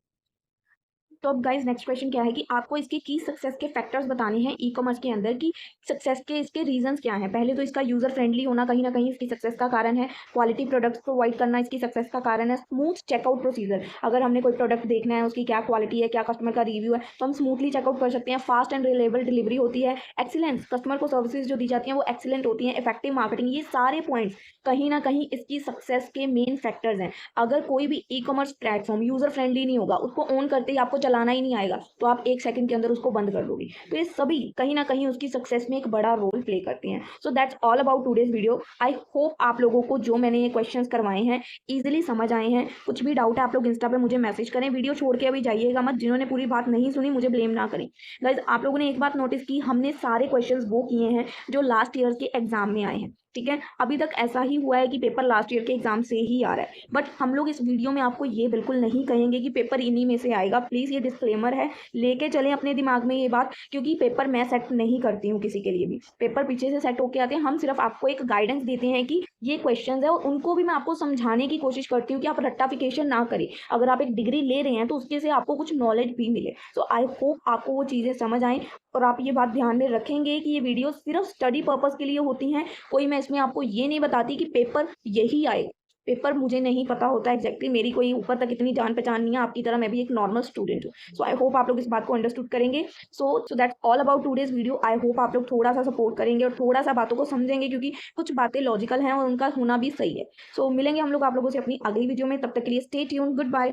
तो अब गाइस नेक्स्ट क्वेश्चन क्या है कि आपको इसकी की सक्सेस के फैक्टर्स बताने हैं ई कॉमर्स के अंदर कि सक्सेस के इसके रीजंस क्या हैं। पहले तो इसका यूजर फ्रेंडली होना कहीं ना कहीं इसकी सक्सेस का कारण है। क्वालिटी प्रोडक्ट्स प्रोवाइड करना इसकी सक्सेस का कारण है। स्मूथ चेकआउट प्रोसीजर, अगर हमने कोई प्रोडक्ट देखना है उसकी क्या क्वालिटी है, क्या कस्टमर का रिव्यू है, तो हम स्मूथली चेकआउट कर सकते हैं। फास्ट एंड रिलेबल डिलीवरी होती है। एक्सीलेंस, कस्टमर को सर्विसेज जो दी जाती हैं वो एक्सीलेंट होती हैं। इफेक्टिव मार्केटिंग, ये सारे पॉइंट्स कहीं ना कहीं इसकी सक्सेस के मेन फैक्टर्स हैं। अगर कोई भी e commerce platform user friendly नहीं होगा, उसको ऑन करते ही आपको चलाना ही नहीं आएगा, तो आप एक सेकंड के अंदर उसको बंद कर दोगे। तो ये सभी कहीं ना कहीं उसकी सक्सेस में एक बड़ा रोल प्ले करती हैं। So that's all about today's video. I hope आप लोगों को जो मैंने ये क्वेश्चंस करवाए हैं इजीली समझ आए हैं। कुछ भी डाउट है आप लोग इंस्टा पे मुझे मैसेज करें। वीडियो छोड़ के अभी जाइएगा मत। जिन्होंने पूरी बात नहीं सुनी मुझे ब्लेम ना करें। गाइज आप लोगों ने एक बात नोटिस की, हमने सारे क्वेश्चंस वो किए हैं जो लास्ट ईयर के एग्जाम में आए हैं, ठीक है। अभी तक ऐसा ही हुआ है कि पेपर लास्ट ईयर के एग्जाम से ही आ रहा है, बट हम लोग इस वीडियो में आपको ये बिल्कुल नहीं कहेंगे कि पेपर इन्हीं में से आएगा। प्लीज़ ये डिस्क्लेमर है, लेके चलें अपने दिमाग में ये बात, क्योंकि पेपर मैं सेट नहीं करती हूँ किसी के लिए भी। पेपर पीछे से सेट होके आते हैं। हम सिर्फ आपको एक गाइडेंस देते हैं कि ये क्वेश्चंस है, और उनको भी मैं आपको समझाने की कोशिश करती हूँ कि आप रट्टाफिकेशन ना करें। अगर आप एक डिग्री ले रहे हैं तो उसके से आपको कुछ नॉलेज भी मिले। सो आई होप आपको वो चीज़ें समझ आएँ और आप ये बात ध्यान में रखेंगे कि ये वीडियो सिर्फ स्टडी पर्पज़ के लिए होती हैं। कोई मैं इसमें आपको ये नहीं बताती कि पेपर यही आए। पेपर मुझे नहीं पता होता एग्जैक्टली, मेरी कोई ऊपर तक इतनी जान पहचान नहीं है। आपकी तरह मैं भी एक नॉर्मल स्टूडेंट हूँ। सो आई होप आप लोग इस बात को अंडरस्टूड करेंगे। So that's all about today's video. I hope आप लोग थोड़ा सा सपोर्ट करेंगे और थोड़ा सा बातों को समझेंगे, क्योंकि कुछ बातें लॉजिकल हैं और उनका होना भी सही है। सो मिलेंगे हम लोग आप लोगों से अपनी अगली वीडियो में। तब तक के लिए स्टे ट्यून्ड, गुड बाय।